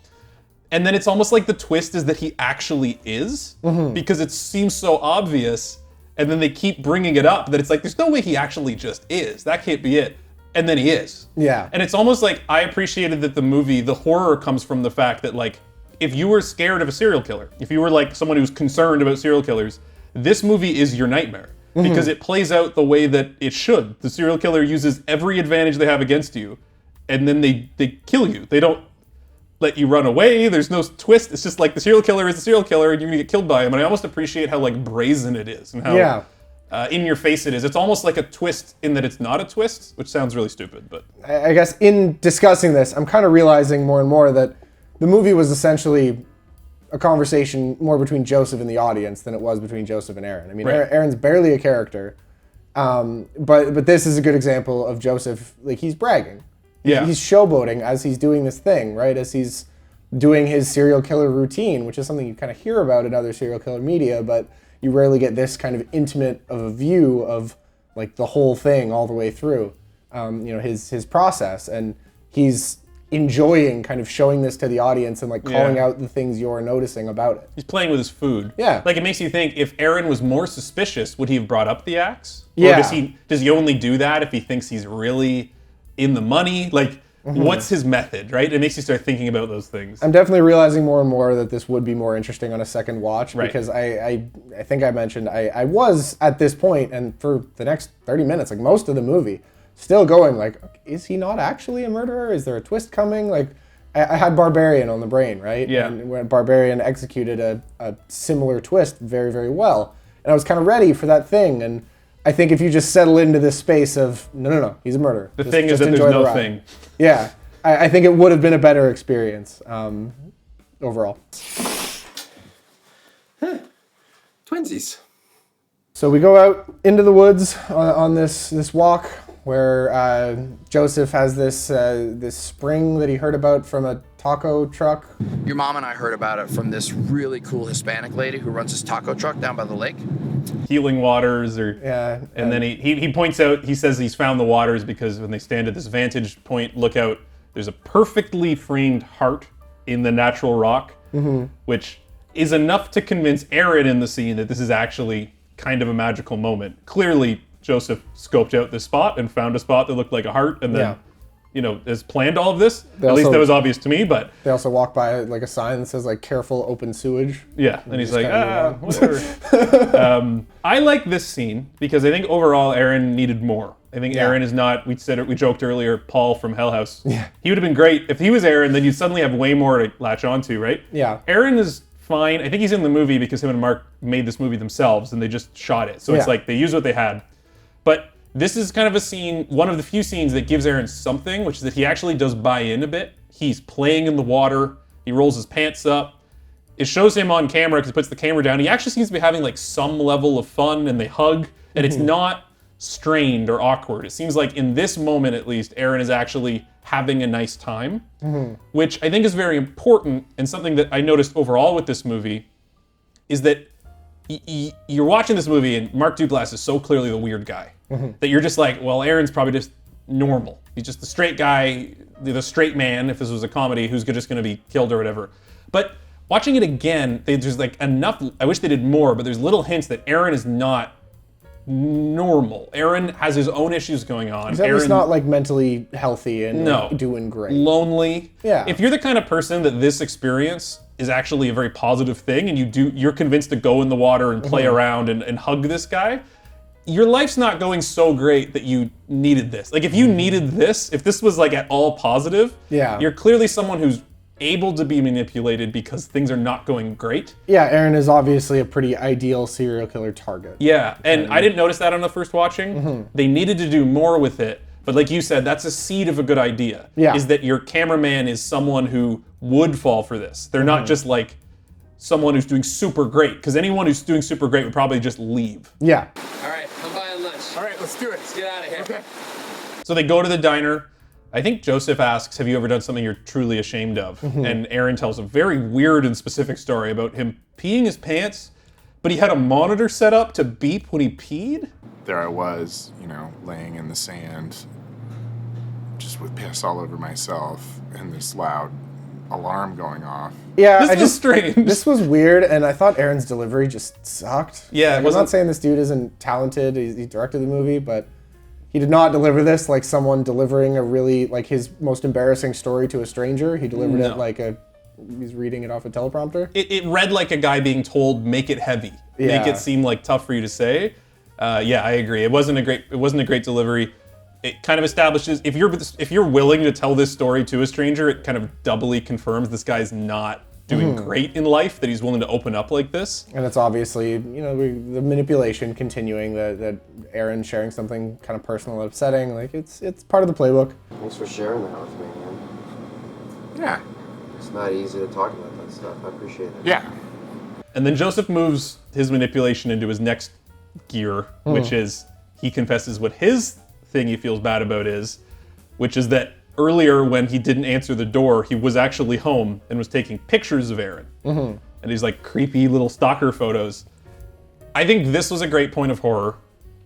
Speaker 1: And then it's almost like the twist is that he actually is, because it seems so obvious, and then they keep bringing it up that it's like, there's no way he actually just is. That can't be it. And then he is.
Speaker 2: Yeah.
Speaker 1: And it's almost like I appreciated that the horror comes from the fact that, like, if you were scared of a serial killer, if you were like someone who's concerned about serial killers, this movie is your nightmare. Because it plays out the way that it should. The serial killer uses every advantage they have against you, and then they kill you. They don't let you run away. There's no twist. It's just like the serial killer is a serial killer and you're gonna get killed by him. And I almost appreciate how like brazen it is and how in your face it is. It's almost like a twist in that it's not a twist, which sounds really stupid, but
Speaker 2: I guess in discussing this, I'm kind of realizing more and more that the movie was essentially a conversation more between Joseph and the audience than it was between Joseph and Aaron. I mean,
Speaker 1: Right.
Speaker 2: Aaron's barely a character, but this is a good example of Joseph, like, he's bragging.
Speaker 1: Yeah.
Speaker 2: He's showboating as he's doing this thing, right? As he's doing his serial killer routine, which is something you kind of hear about in other serial killer media, but you rarely get this kind of intimate of a view of, like, the whole thing all the way through, his process. And he's enjoying kind of showing this to the audience and, like, calling out the things you're noticing about it.
Speaker 1: He's playing with his food.
Speaker 2: Yeah.
Speaker 1: Like, it makes you think, if Aaron was more suspicious, would he have brought up the axe?
Speaker 2: Yeah.
Speaker 1: Or does he only do that if he thinks he's really in the money? Like, what's his method, right? It makes you start thinking about those things.
Speaker 2: I'm definitely realizing more and more that this would be more interesting on a second watch,
Speaker 1: Right.
Speaker 2: because I think I mentioned I was at this point, and for the next 30 minutes, like most of the movie, still going like, is he not actually a murderer? Is there a twist coming? Like, I had Barbarian on the brain, right?
Speaker 1: Yeah.
Speaker 2: And when Barbarian executed a similar twist very, very well, and I was kind of ready for that thing. And I think if you just settle into this space of no, he's a murderer.
Speaker 1: The thing is that there's
Speaker 2: enjoy the
Speaker 1: no
Speaker 2: ride.
Speaker 1: thing.
Speaker 2: Yeah, I think it would have been a better experience overall.
Speaker 3: Twinsies.
Speaker 2: So we go out into the woods on this walk where Joseph has this spring that he heard about from a taco truck.
Speaker 8: Your mom and I heard about it from this really cool Hispanic lady who runs this taco truck down by the lake.
Speaker 1: Healing waters, or
Speaker 2: Yeah,
Speaker 1: and then he points out, he says he's found the waters because when they stand at this vantage point, look out, there's a perfectly framed heart in the natural rock, which is enough to convince Aaron in the scene that this is actually kind of a magical moment. Clearly, Joseph scoped out this spot and found a spot that looked like a heart, and then, has planned all of this. At least that was obvious to me, but...
Speaker 2: They also walk by like a sign that says like "Careful, open sewage."
Speaker 1: Yeah, and he's like,
Speaker 2: kinda
Speaker 1: whatever. I like this scene because I think overall Aaron needed more. I think Aaron is not, we joked earlier, Paul from Hell House.
Speaker 2: Yeah.
Speaker 1: He would have been great. If he was Aaron, then you'd suddenly have way more to latch onto, right?
Speaker 2: Yeah.
Speaker 1: Aaron is fine. I think he's in the movie because him and Mark made this movie themselves and they just shot it. So it's
Speaker 2: Yeah.
Speaker 1: like they used what they had. But this is kind of a scene, one of the few scenes that gives Aaron something, which is that he actually does buy in a bit. He's playing in the water. He rolls his pants up. It shows him on camera because he puts the camera down. He actually seems to be having like some level of fun, and they hug, and it's not strained or awkward. It seems like in this moment, at least, Aaron is actually having a nice time, which I think is very important, and something that I noticed overall with this movie is that you're watching this movie and Mark Duplass is so clearly the weird guy that you're just like, well, Aaron's probably just normal. He's just the straight guy, the straight man, if this was a comedy, who's just going to be killed or whatever. But watching it again, there's like enough, I wish they did more, but there's little hints that Aaron is not normal. Aaron has his own issues going on.
Speaker 2: He's at least not like mentally healthy and
Speaker 1: No.
Speaker 2: like, doing great.
Speaker 1: lonely.
Speaker 2: Yeah.
Speaker 1: If you're the kind of person that this experience is actually a very positive thing and you're convinced to go in the water and play around and hug this guy, your life's not going so great that you needed this. Like if you needed this, if this was like at all positive,
Speaker 2: Yeah.
Speaker 1: you're clearly someone who's able to be manipulated because things are not going great.
Speaker 2: Yeah, Aaron is obviously a pretty ideal serial killer target.
Speaker 1: Yeah, and I didn't notice that on the first watching.
Speaker 2: Mm-hmm.
Speaker 1: They needed to do more with it. But like you said, that's a seed of a good idea.
Speaker 2: Yeah.
Speaker 1: Is that your cameraman is someone who would fall for this. They're
Speaker 2: Mm-hmm.
Speaker 1: not just like someone who's doing super great, because anyone who's doing super great would probably just leave.
Speaker 2: Yeah.
Speaker 3: All right, I'm buying lunch.
Speaker 5: All right, let's do it.
Speaker 3: Let's get out of here.
Speaker 5: Okay.
Speaker 1: So they go to the diner. I think Joseph asks, have you ever done something you're truly ashamed of?
Speaker 2: Mm-hmm.
Speaker 1: And Aaron tells a very weird and specific story about him peeing his pants, but he had a monitor set up to beep when he peed?
Speaker 5: There I was, laying in the sand, just with piss all over myself, and this loud alarm going off.
Speaker 2: Yeah,
Speaker 1: This was strange.
Speaker 2: This was weird, and I thought Aaron's delivery just sucked.
Speaker 1: Yeah, it
Speaker 2: Like, I'm
Speaker 1: wasn't-
Speaker 2: not saying this dude isn't talented. He directed the movie, but he did not deliver this like someone delivering a really like his most embarrassing story to a stranger. He delivered
Speaker 1: No.
Speaker 2: it like he's reading it off a teleprompter.
Speaker 1: It read like a guy being told, make it heavy. Make
Speaker 2: Yeah.
Speaker 1: it seem like tough for you to say. Yeah, I agree. It wasn't a great delivery. It kind of establishes, if you're willing to tell this story to a stranger, it kind of doubly confirms this guy's not doing great in life, that he's willing to open up like this.
Speaker 2: And it's obviously, the manipulation continuing, that Aaron sharing something kind of personal and upsetting. Like, it's part of the playbook.
Speaker 3: Thanks for sharing that with me, man.
Speaker 5: Yeah.
Speaker 3: It's not easy to talk about that stuff. I appreciate it.
Speaker 5: Yeah.
Speaker 1: And then Joseph moves his manipulation into his next gear, which is he confesses what his thing he feels bad about is, which is that earlier when he didn't answer the door, he was actually home and was taking pictures of Erin. And these like creepy little stalker photos. I think this was a great point of horror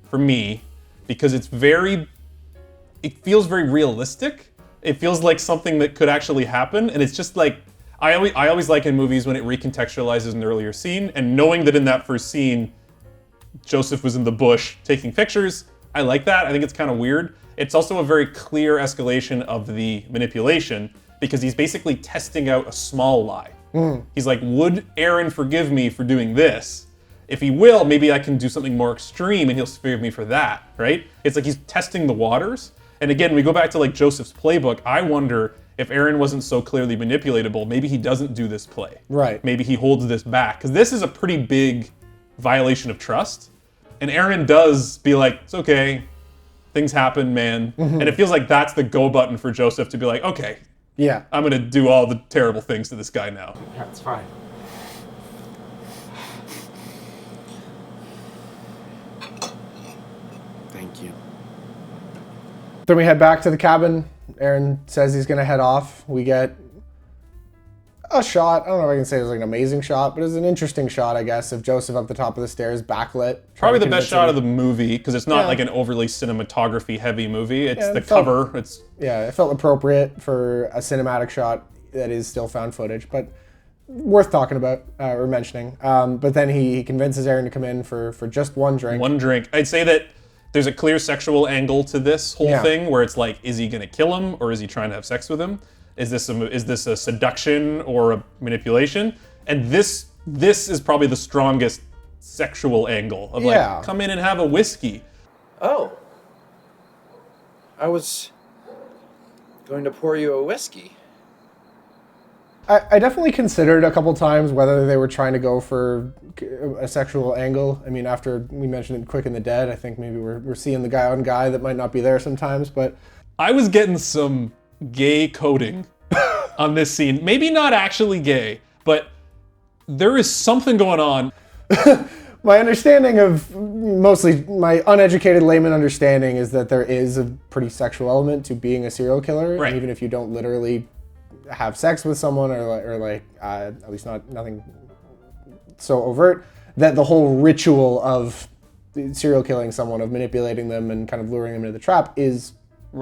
Speaker 1: for me because it feels very realistic. It feels like something that could actually happen, and it's just like, I always like in movies when it recontextualizes an earlier scene, and knowing that in that first scene, Joseph was in the bush taking pictures, I like that. I think it's kind of weird. It's also a very clear escalation of the manipulation because he's basically testing out a small lie. He's like, would Erin forgive me for doing this? If he will, maybe I can do something more extreme and he'll forgive me for that, right? It's like he's testing the waters. And again, we go back to like Joseph's playbook. I wonder if Erin wasn't so clearly manipulatable, maybe he doesn't do this play.
Speaker 2: Right.
Speaker 1: Maybe he holds this back. Because this is a pretty big violation of trust. And Erin does be like, it's okay, things happen, man. And it feels like that's the go button for Joseph to be like, okay,
Speaker 2: Yeah.
Speaker 1: I'm gonna do all the terrible things to this guy now.
Speaker 5: Yeah, it's fine. Thank you.
Speaker 2: Then we head back to the cabin. Erin says he's gonna head off. We get a shot. I don't know if I can say it was like an amazing shot, but it was an interesting shot, I guess, of Joseph up the top of the stairs, backlit.
Speaker 1: Probably the best shot of the movie, because it's not like an overly cinematography heavy movie. It's the cover.
Speaker 2: Yeah, it felt appropriate for a cinematic shot that is still found footage, but worth talking about or mentioning. But then he convinces Erin to come in for just one drink.
Speaker 1: One drink. I'd say that there's a clear sexual angle to this whole thing, where it's like, is he gonna kill him or is he trying to have sex with him? Is this a seduction or a manipulation? And this is probably the strongest sexual angle of like, come in and have a whiskey.
Speaker 8: Oh. I was going to pour you a whiskey.
Speaker 2: I definitely considered a couple times whether they were trying to go for a sexual angle. I mean, after we mentioned it Quick and the Dead, I think maybe we're seeing the guy on guy that might not be there sometimes, but
Speaker 1: I was getting some gay coding on this scene. Maybe not actually gay, but there is something going on.
Speaker 2: my understanding of, mostly my uneducated layman understanding, is that there is a pretty sexual element to being a serial killer.
Speaker 1: Right.
Speaker 2: And even if you don't literally have sex with someone or at least nothing so overt, that the whole ritual of serial killing someone, of manipulating them and kind of luring them into the trap, is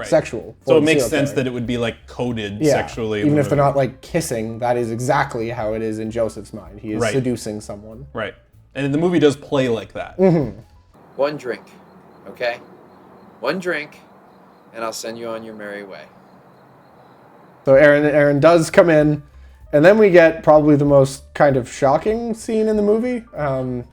Speaker 2: sexual.
Speaker 1: So it makes sense that it would be like coded sexually.
Speaker 2: Even if they're not like kissing, that is exactly how it is in Joseph's mind. He is seducing someone.
Speaker 1: Right. And the movie does play like that.
Speaker 8: One drink, okay? One drink, and I'll send you on your merry way.
Speaker 2: So Erin does come in, and then we get probably the most kind of shocking scene in the movie,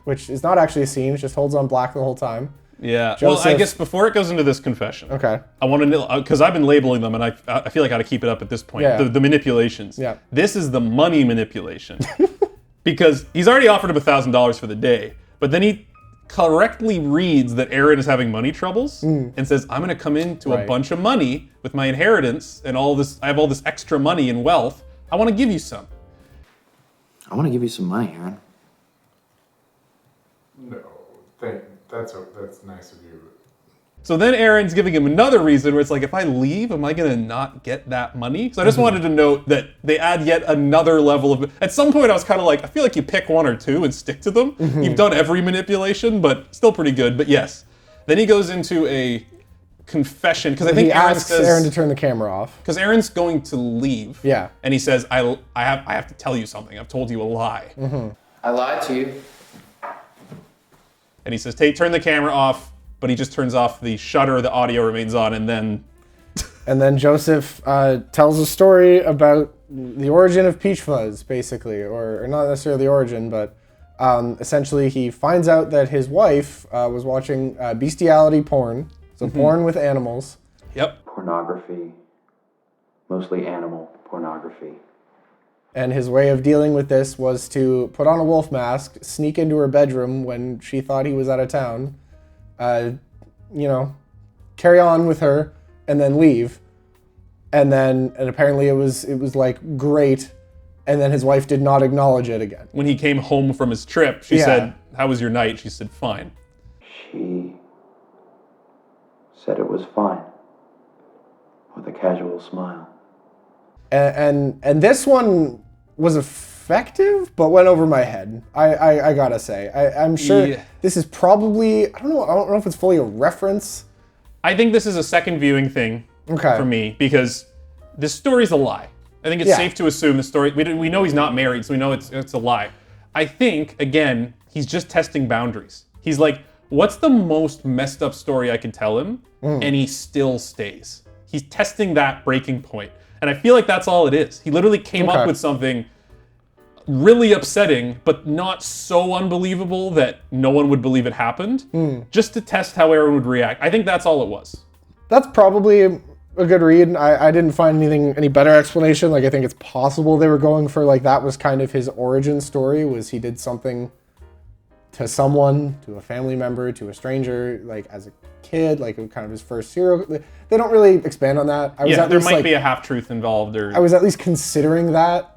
Speaker 2: which is not actually a scene, it just holds on black the whole time.
Speaker 1: Yeah. Well, I guess before it goes into this confession, I want to know, because I've been labeling them, and I feel like I got to keep it up at this point.
Speaker 2: Yeah.
Speaker 1: The manipulations.
Speaker 2: Yeah.
Speaker 1: This is the money manipulation, because he's already offered him $1,000 for the day, but then he correctly reads that Erin is having money troubles and says, "I'm going to come into a bunch of money with my inheritance and all this. I have all this extra money and wealth. I want to give you some."
Speaker 3: I want to give you some money, Erin.
Speaker 5: No, that's nice of you.
Speaker 1: So then Erin's giving him another reason where it's like, if I leave, am I going to not get that money? So I just wanted to note that they add yet another level of... At some point I was kind of like, I feel like you pick one or two and stick to them. You've done every manipulation, but still pretty good. But yes. Then he goes into a confession, because I think
Speaker 2: he
Speaker 1: Erin
Speaker 2: asks
Speaker 1: says...
Speaker 2: Erin to turn the camera off.
Speaker 1: Because Erin's going to leave.
Speaker 2: Yeah.
Speaker 1: And he says, I have to tell you something. I've told you a lie.
Speaker 3: I lied to you.
Speaker 1: And he says, turn the camera off. But he just turns off the shutter, the audio remains on, and then...
Speaker 2: And then Joseph tells a story about the origin of Peach Fuzz, basically. Or not necessarily the origin, but essentially he finds out that his wife was watching bestiality porn. So porn with animals.
Speaker 1: Yep.
Speaker 3: Pornography. Mostly animal pornography.
Speaker 2: And his way of dealing with this was to put on a wolf mask, sneak into her bedroom when she thought he was out of town, carry on with her, and then leave. And apparently it was like great and then his wife did not acknowledge it again.
Speaker 1: When he came home from his trip, she said, "How was your night?" She said, "Fine."
Speaker 8: She said it was fine, with a casual smile.
Speaker 2: And this one was effective, but went over my head. I gotta say, I'm sure this is probably, I don't know if it's fully a reference.
Speaker 1: I think this is a second viewing thing for me, because this story's a lie. I think it's safe to assume the story, we know he's not married, so we know it's a lie. I think, again, he's just testing boundaries. He's like, what's the most messed up story I can tell him? And he still stays. He's testing that breaking point. And I feel like that's all it is. He literally came up with something really upsetting, but not so unbelievable that no one would believe it happened, just to test how Aaron would react. I think that's all it was.
Speaker 2: That's probably a good read. I didn't find any better explanation. Like, I think it's possible they were going for, like, that was kind of his origin story, was he did something to someone, to a family member, to a stranger, like as a kid, like kind of his first serial. They don't really expand on that.
Speaker 1: There might be a half-truth involved, or
Speaker 2: I was at least considering that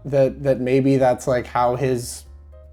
Speaker 2: maybe that's like how his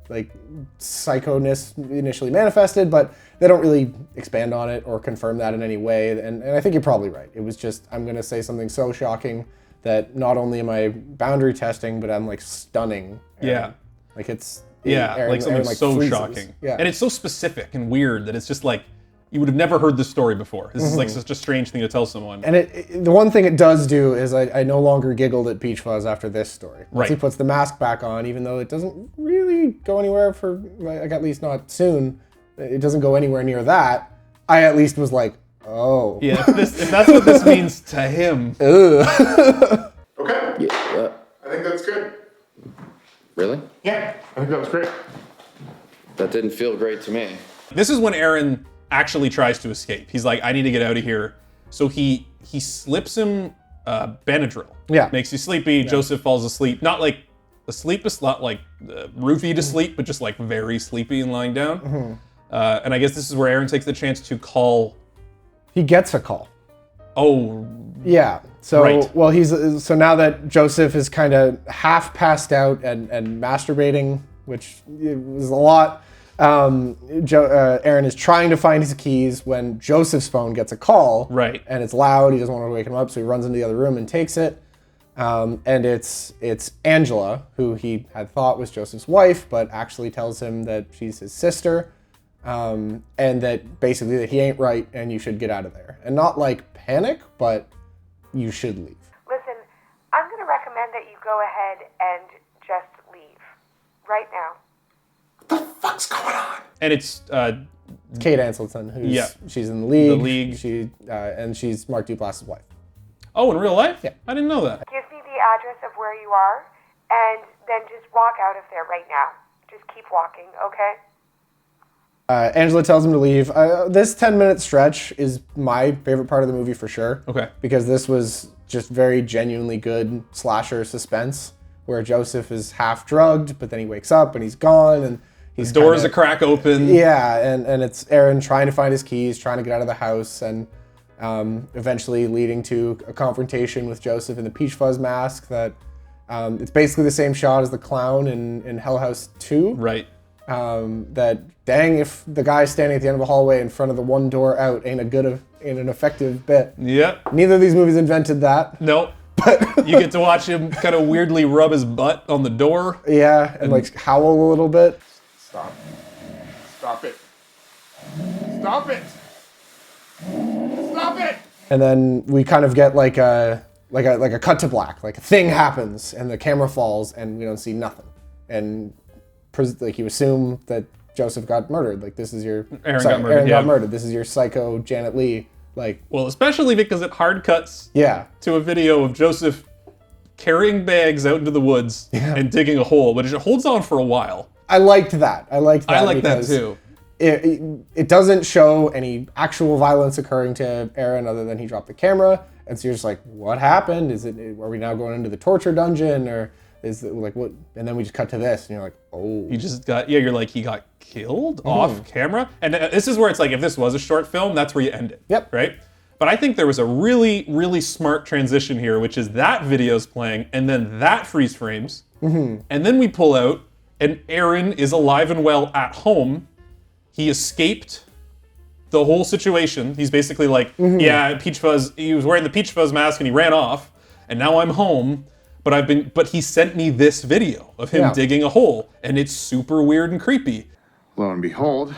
Speaker 2: like psychoness initially manifested, but they don't really expand on it or confirm that in any way. And I think you're probably right. It was just, I'm gonna say something so shocking that not only am I boundary testing, but I'm like stunning.
Speaker 1: Yeah.
Speaker 2: Like it's
Speaker 1: Aaron, like something so freezes. Shocking. Yeah. And it's so specific and weird that it's just like, you would have never heard this story before. This is like such a strange thing to tell someone.
Speaker 2: And the one thing it does do is I no longer giggled at Peach Fuzz after this story. Once he puts the mask back on, even though it doesn't really go anywhere for, like, at least not soon, it doesn't go anywhere near that, I at least was like, oh.
Speaker 1: Yeah, if that's what this means to him.
Speaker 5: Okay.
Speaker 3: Yeah.
Speaker 5: I think that's good.
Speaker 3: Really?
Speaker 5: Yeah, I think that was great.
Speaker 3: That didn't feel great to me.
Speaker 1: This is when Aaron actually tries to escape. He's like, I need to get out of here. So he slips him Benadryl.
Speaker 2: Yeah.
Speaker 1: Makes you sleepy. Yeah. Joseph falls asleep. Not like asleep, not like roofie to sleep, but just like very sleepy and lying down. And I guess this is where Aaron takes the chance to call.
Speaker 2: He gets a call.
Speaker 1: Oh.
Speaker 2: Yeah. So, well, so now that Joseph is kind of half passed out and masturbating, which was a lot, Aaron is trying to find his keys when Joseph's phone gets a call.
Speaker 1: Right.
Speaker 2: And it's loud. He doesn't want to wake him up, so he runs into the other room and takes it. And it's Angela, who he had thought was Joseph's wife, but actually tells him that she's his sister, and that basically that he ain't right and you should get out of there. And not like panic, but you should leave.
Speaker 9: Listen, I'm going to recommend that you go ahead and just leave. Right now.
Speaker 5: What the fuck's going on?
Speaker 1: And it's
Speaker 2: Kate Aselton, who's she's in the League.
Speaker 1: The League.
Speaker 2: She and she's Mark Duplass's wife.
Speaker 1: Oh, in real life?
Speaker 2: Yeah.
Speaker 1: I didn't know that.
Speaker 9: Give me the address of where you are, and then just walk out of there right now. Just keep walking, okay?
Speaker 2: Angela tells him to leave. This 10-minute stretch is my favorite part of the movie for sure.
Speaker 1: Okay.
Speaker 2: Because this was just very genuinely good slasher suspense, where Joseph is half drugged, but then he wakes up and he's gone, and
Speaker 1: his doors a crack open.
Speaker 2: Yeah, and it's Aaron trying to find his keys, trying to get out of the house, and eventually leading to a confrontation with Joseph in the Peach Fuzz mask. That it's basically the same shot as the clown in Hell House 2.
Speaker 1: Right.
Speaker 2: That dang if the guy standing at the end of the hallway in front of the one door out ain't an effective bit.
Speaker 1: Yep.
Speaker 2: Neither of these movies invented that.
Speaker 1: Nope. But you get to watch him kind of weirdly rub his butt on the door.
Speaker 2: Yeah, and like howl a little bit.
Speaker 5: Stop. Stop it. Stop it. Stop it.
Speaker 2: And then we kind of get like a cut to black. Like a thing happens and the camera falls and we don't see nothing. And like you assume that Joseph got murdered. Like this is your
Speaker 1: Aaron got murdered.
Speaker 2: This is your psycho Janet Leigh. Like,
Speaker 1: well, especially because it hard cuts
Speaker 2: to
Speaker 1: a video of Joseph carrying bags out into the woods and digging a hole, but it holds on for a while.
Speaker 2: I liked that. I liked
Speaker 1: that too.
Speaker 2: It doesn't show any actual violence occurring to Aaron other than he dropped the camera, and so you're just like, what happened? Are we now going into the torture dungeon, or is it like what? And then we just cut to this, and you're like, oh,
Speaker 1: he just got you're like, he got killed off camera. And this is where it's like, if this was a short film, that's where you end it.
Speaker 2: Yep.
Speaker 1: Right. But I think there was a really, really smart transition here, which is that video's playing, and then that freeze frames, and then we pull out, and Aaron is alive and well at home. He escaped the whole situation. He's basically like, yeah, Peach Fuzz, he was wearing the Peach Fuzz mask and he ran off, and now I'm home, but he sent me this video of him digging a hole, and it's super weird and creepy.
Speaker 5: Lo and behold,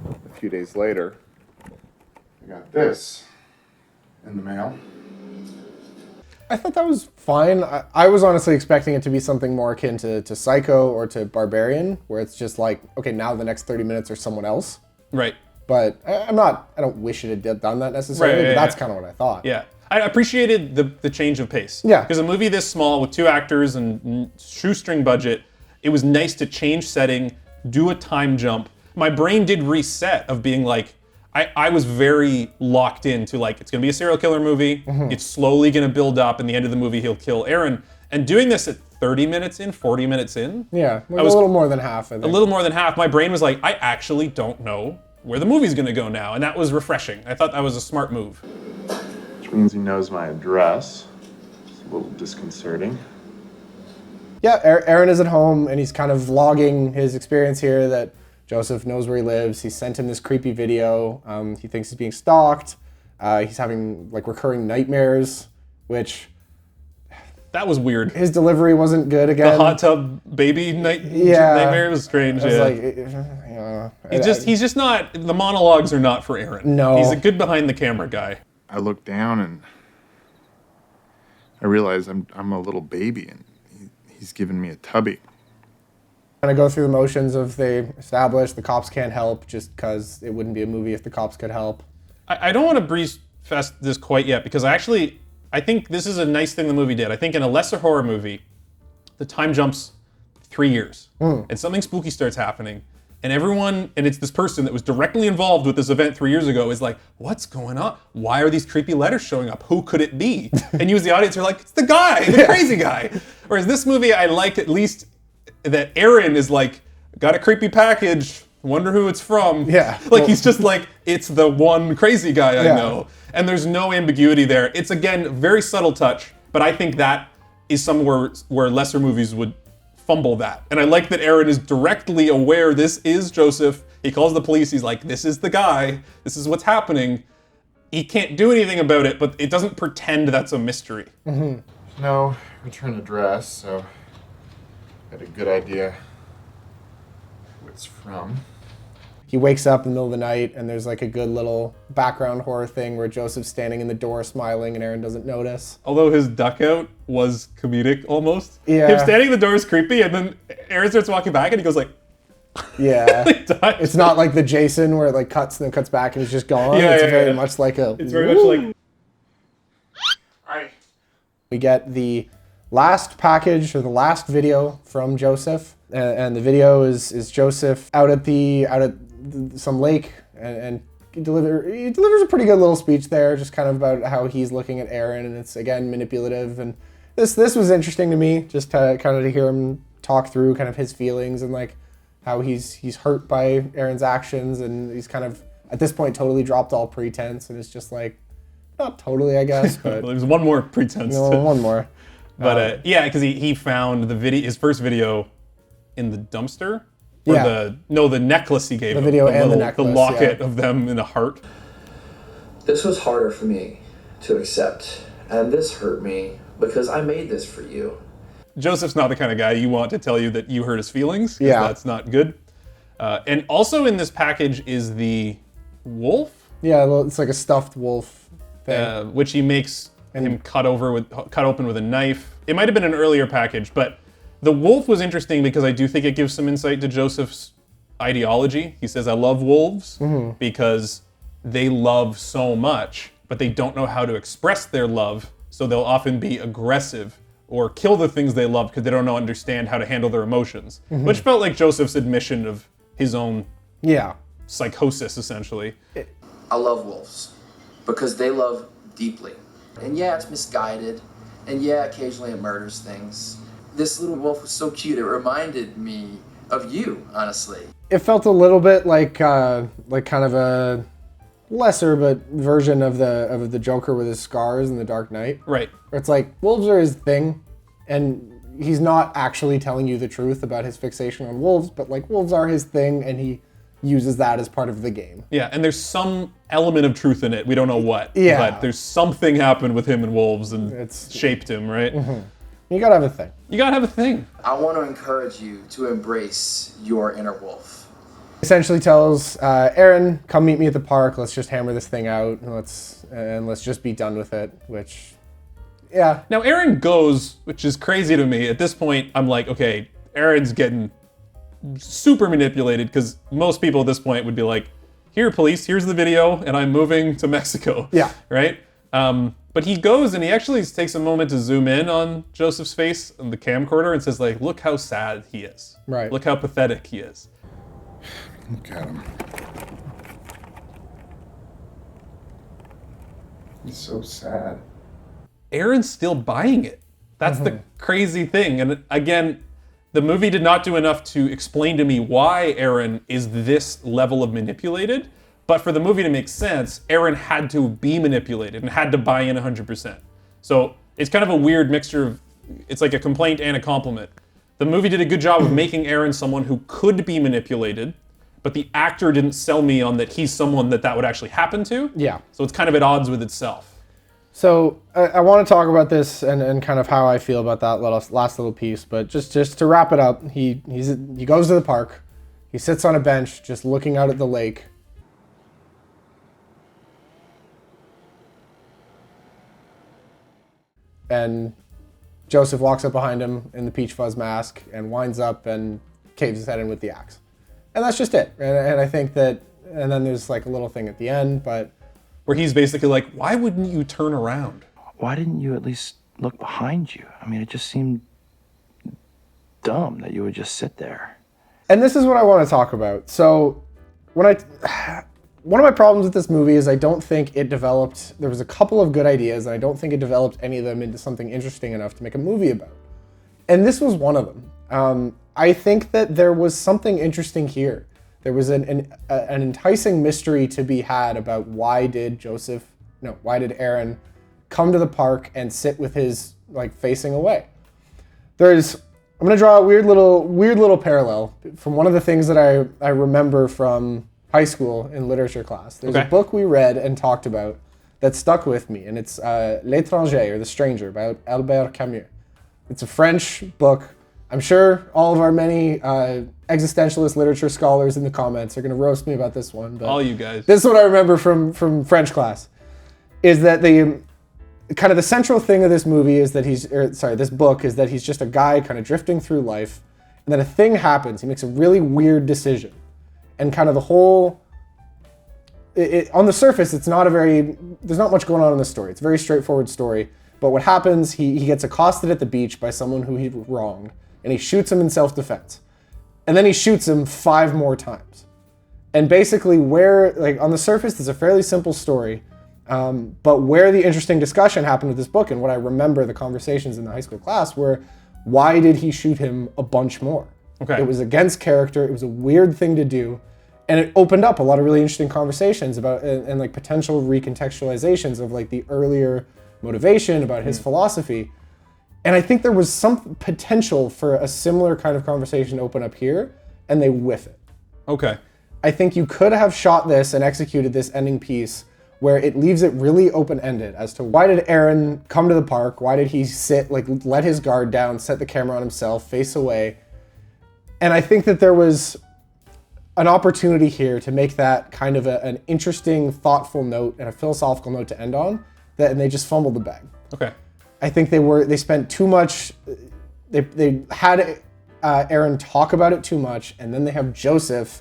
Speaker 5: a few days later, I got this in the mail.
Speaker 2: I thought that was fine. I was honestly expecting it to be something more akin to Psycho or to Barbarian, where it's just like, okay, now the next 30 minutes are someone else.
Speaker 1: Right.
Speaker 2: But I don't wish it had done that necessarily, but that's kind of what I thought.
Speaker 1: Yeah. I appreciated the change of pace.
Speaker 2: Yeah.
Speaker 1: Because a movie this small with 2 actors and shoestring budget, it was nice to change setting, do a time jump. My brain did reset of being like, I was very locked into like, it's gonna be a serial killer movie, it's slowly gonna build up, and the end of the movie he'll kill Aaron. And doing this at 30 minutes in, 40 minutes in.
Speaker 2: Yeah, a little more than half, I think.
Speaker 1: A little more than half. My brain was like, I actually don't know where the movie's gonna go now. And that was refreshing. I thought that was a smart move.
Speaker 5: Which means he knows my address. It's a little disconcerting.
Speaker 2: Yeah, Aaron is at home and he's kind of vlogging his experience here that Joseph knows where he lives. He sent him this creepy video. He thinks he's being stalked. He's having like recurring nightmares, which...
Speaker 1: That was weird.
Speaker 2: His delivery wasn't good again.
Speaker 1: The hot tub baby nightmare was strange. He's just not, the monologues are not for Aaron.
Speaker 2: No.
Speaker 1: He's a good behind the camera guy.
Speaker 5: I look down and I realize I'm a little baby and he's giving me a tubby.
Speaker 2: Kind of go through the motions of they established the cops can't help just because it wouldn't be a movie if the cops could help.
Speaker 1: I don't want to breeze past this quite yet because I think this is a nice thing the movie did. I think in a lesser horror movie, the time jumps 3 years and something spooky starts happening and it's this person that was directly involved with this event 3 years ago is like, what's going on? Why are these creepy letters showing up? Who could it be? And you as the audience are like, it's the guy, the crazy guy. Whereas this movie, I liked at least that Aaron is like, got a creepy package, wonder who it's from.
Speaker 2: Yeah.
Speaker 1: Like he's just like, it's the one crazy guy I know. And there's no ambiguity there. It's again, very subtle touch, but I think that is somewhere where lesser movies would fumble that. And I like that Aaron is directly aware this is Joseph. He calls the police, he's like, this is the guy, this is what's happening. He can't do anything about it, but it doesn't pretend that's a mystery.
Speaker 5: No return address, so I had a good idea who it's from.
Speaker 2: He wakes up in the middle of the night and there's like a good little background horror thing where Joseph's standing in the door smiling and Aaron doesn't notice.
Speaker 1: Although his duck out was comedic almost.
Speaker 2: Yeah.
Speaker 1: Him standing in the door is creepy and then Aaron starts walking back and he goes like,
Speaker 2: yeah. It's not like the Jason where it like cuts and then cuts back and he's just gone.
Speaker 1: Yeah,
Speaker 2: it's
Speaker 1: yeah,
Speaker 2: very
Speaker 1: yeah.
Speaker 2: much like a...
Speaker 1: It's very much like...
Speaker 2: We get the last package or the last video from Joseph. And the video is Joseph out at some lake and he delivers a pretty good little speech there, just kind of about how he's looking at Aaron and it's again manipulative. And this was interesting to me, just to kind of to hear him talk through kind of his feelings and like how he's hurt by Aaron's actions and he's kind of at this point totally dropped all pretense and it's just like, not totally I guess, but
Speaker 1: well, there's one more pretense.
Speaker 2: One more.
Speaker 1: But yeah, because he found his first video in the dumpster. Or the necklace he gave him.
Speaker 2: The video and the necklace,
Speaker 1: the locket of them in a heart.
Speaker 10: This was harder for me to accept, and this hurt me because I made this for you.
Speaker 1: Joseph's not the kind of guy you want to tell you that you hurt his feelings.
Speaker 2: Yeah.
Speaker 1: That's not good. And also in this package is the wolf.
Speaker 2: Yeah, it's like a stuffed wolf thing.
Speaker 1: Which he makes him cut open with a knife. It might have been an earlier package, but the wolf was interesting because I do think it gives some insight to Joseph's ideology. He says, I love wolves because they love so much, but they don't know how to express their love, so they'll often be aggressive or kill the things they love because they don't understand how to handle their emotions, which felt like Joseph's admission of his own psychosis, essentially.
Speaker 10: I love wolves because they love deeply. And yeah, it's misguided, and yeah, occasionally it murders things. This little wolf was so cute, it reminded me of you, honestly.
Speaker 2: It felt a little bit like kind of a lesser but version of the Joker with his scars in The Dark Knight.
Speaker 1: Right.
Speaker 2: Where it's like wolves are his thing, and he's not actually telling you the truth about his fixation on wolves, but like wolves are his thing, and he uses that as part of the game.
Speaker 1: Yeah, and there's some element of truth in it. We don't know what.
Speaker 2: Yeah.
Speaker 1: But there's something happened with him and wolves and it's shaped him, right?
Speaker 2: You gotta have a thing.
Speaker 1: You gotta have a thing.
Speaker 10: I want to encourage you to embrace your inner wolf.
Speaker 2: Essentially tells Aaron, come meet me at the park, let's just hammer this thing out, and let's just be done with it, which, yeah.
Speaker 1: Now Aaron goes, which is crazy to me. At this point, I'm like, okay, Aaron's getting super manipulated, because most people at this point would be like, here, police, here's the video, and I'm moving to Mexico.
Speaker 2: Yeah.
Speaker 1: Right? But he goes and he actually takes a moment to zoom in on Joseph's face on the camcorder and says, like, look how sad he is.
Speaker 2: Right.
Speaker 1: Look how pathetic he is.
Speaker 5: Look at him. He's so sad.
Speaker 1: Aaron's still buying it. That's the crazy thing. And again, the movie did not do enough to explain to me why Aaron is this level of manipulated. But for the movie to make sense, Aaron had to be manipulated and had to buy in 100%. So it's kind of a weird mixture of, it's like a complaint and a compliment. The movie did a good job of making Aaron someone who could be manipulated, but the actor didn't sell me on that he's someone that would actually happen to.
Speaker 2: Yeah.
Speaker 1: So it's kind of at odds with itself.
Speaker 2: So I want to talk about this and kind of how I feel about that last little piece, but just to wrap it up, he goes to the park, he sits on a bench just looking out at the lake. And Joseph walks up behind him in the Peach Fuzz mask and winds up and caves his head in with the axe. And that's just it. And I think that, and then there's like a little thing at the end, but
Speaker 1: where he's basically like, why wouldn't you turn around?
Speaker 11: Why didn't you at least look behind you? I mean, it just seemed dumb that you would just sit there.
Speaker 2: And this is what I want to talk about. So one of my problems with this movie is I don't think it developed, there was a couple of good ideas, and I don't think it developed any of them into something interesting enough to make a movie about. And this was one of them. I think that there was something interesting here. There was an enticing mystery to be had about why did Aaron come to the park and sit with his, like, facing away. I'm gonna draw a weird little parallel from one of the things that I remember from high school in literature class. There's a book we read and talked about that stuck with me, and it's L'Étranger, or The Stranger, by Albert Camus. It's a French book. I'm sure all of our many existentialist literature scholars in the comments are going to roast me about this one. But
Speaker 1: all you guys.
Speaker 2: This is what I remember from French class, is that the kind of the central thing of this movie is that this book is that he's just a guy kind of drifting through life, and then a thing happens. He makes a really weird decision, and kind of the whole, on the surface, there's not much going on in the story. It's a very straightforward story. But what happens, he gets accosted at the beach by someone who he wronged, and he shoots him in self-defense. And then he shoots him 5 more times. And basically on the surface, it's a fairly simple story, but where the interesting discussion happened with this book, and what I remember the conversations in the high school class were, why did he shoot him a bunch more?
Speaker 1: Okay.
Speaker 2: It was against character, it was a weird thing to do, and it opened up a lot of really interesting conversations about, and like potential recontextualizations of like the earlier motivation about his philosophy. And I think there was some potential for a similar kind of conversation to open up here, and they whiff it.
Speaker 1: Okay.
Speaker 2: I think you could have shot this and executed this ending piece where it leaves it really open-ended as to why did Aaron come to the park? Why did he sit, like let his guard down, set the camera on himself, face away? And I think that there was an opportunity here to make that kind of an interesting, thoughtful note and a philosophical note to end on, and they just fumbled the bag.
Speaker 1: Okay.
Speaker 2: I think they spent too much, they had Aaron talk about it too much, and then they have Joseph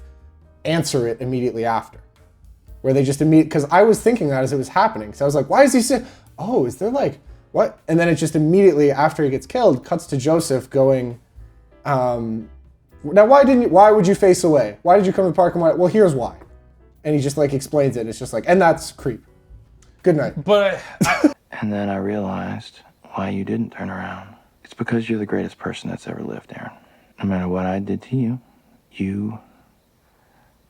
Speaker 2: answer it immediately after. Where they just because I was thinking that as it was happening. So I was like, why is he saying, oh, is there like, what? And then it just immediately, after he gets killed, cuts to Joseph going, now why would you face away? Why did you come to the park? And why? Well, here's why. And he just like explains it. It's just like, and that's creep. Good night.
Speaker 1: But
Speaker 11: And then I realized why you didn't turn around. It's because you're the greatest person that's ever lived, Aaron. No matter what I did to you, you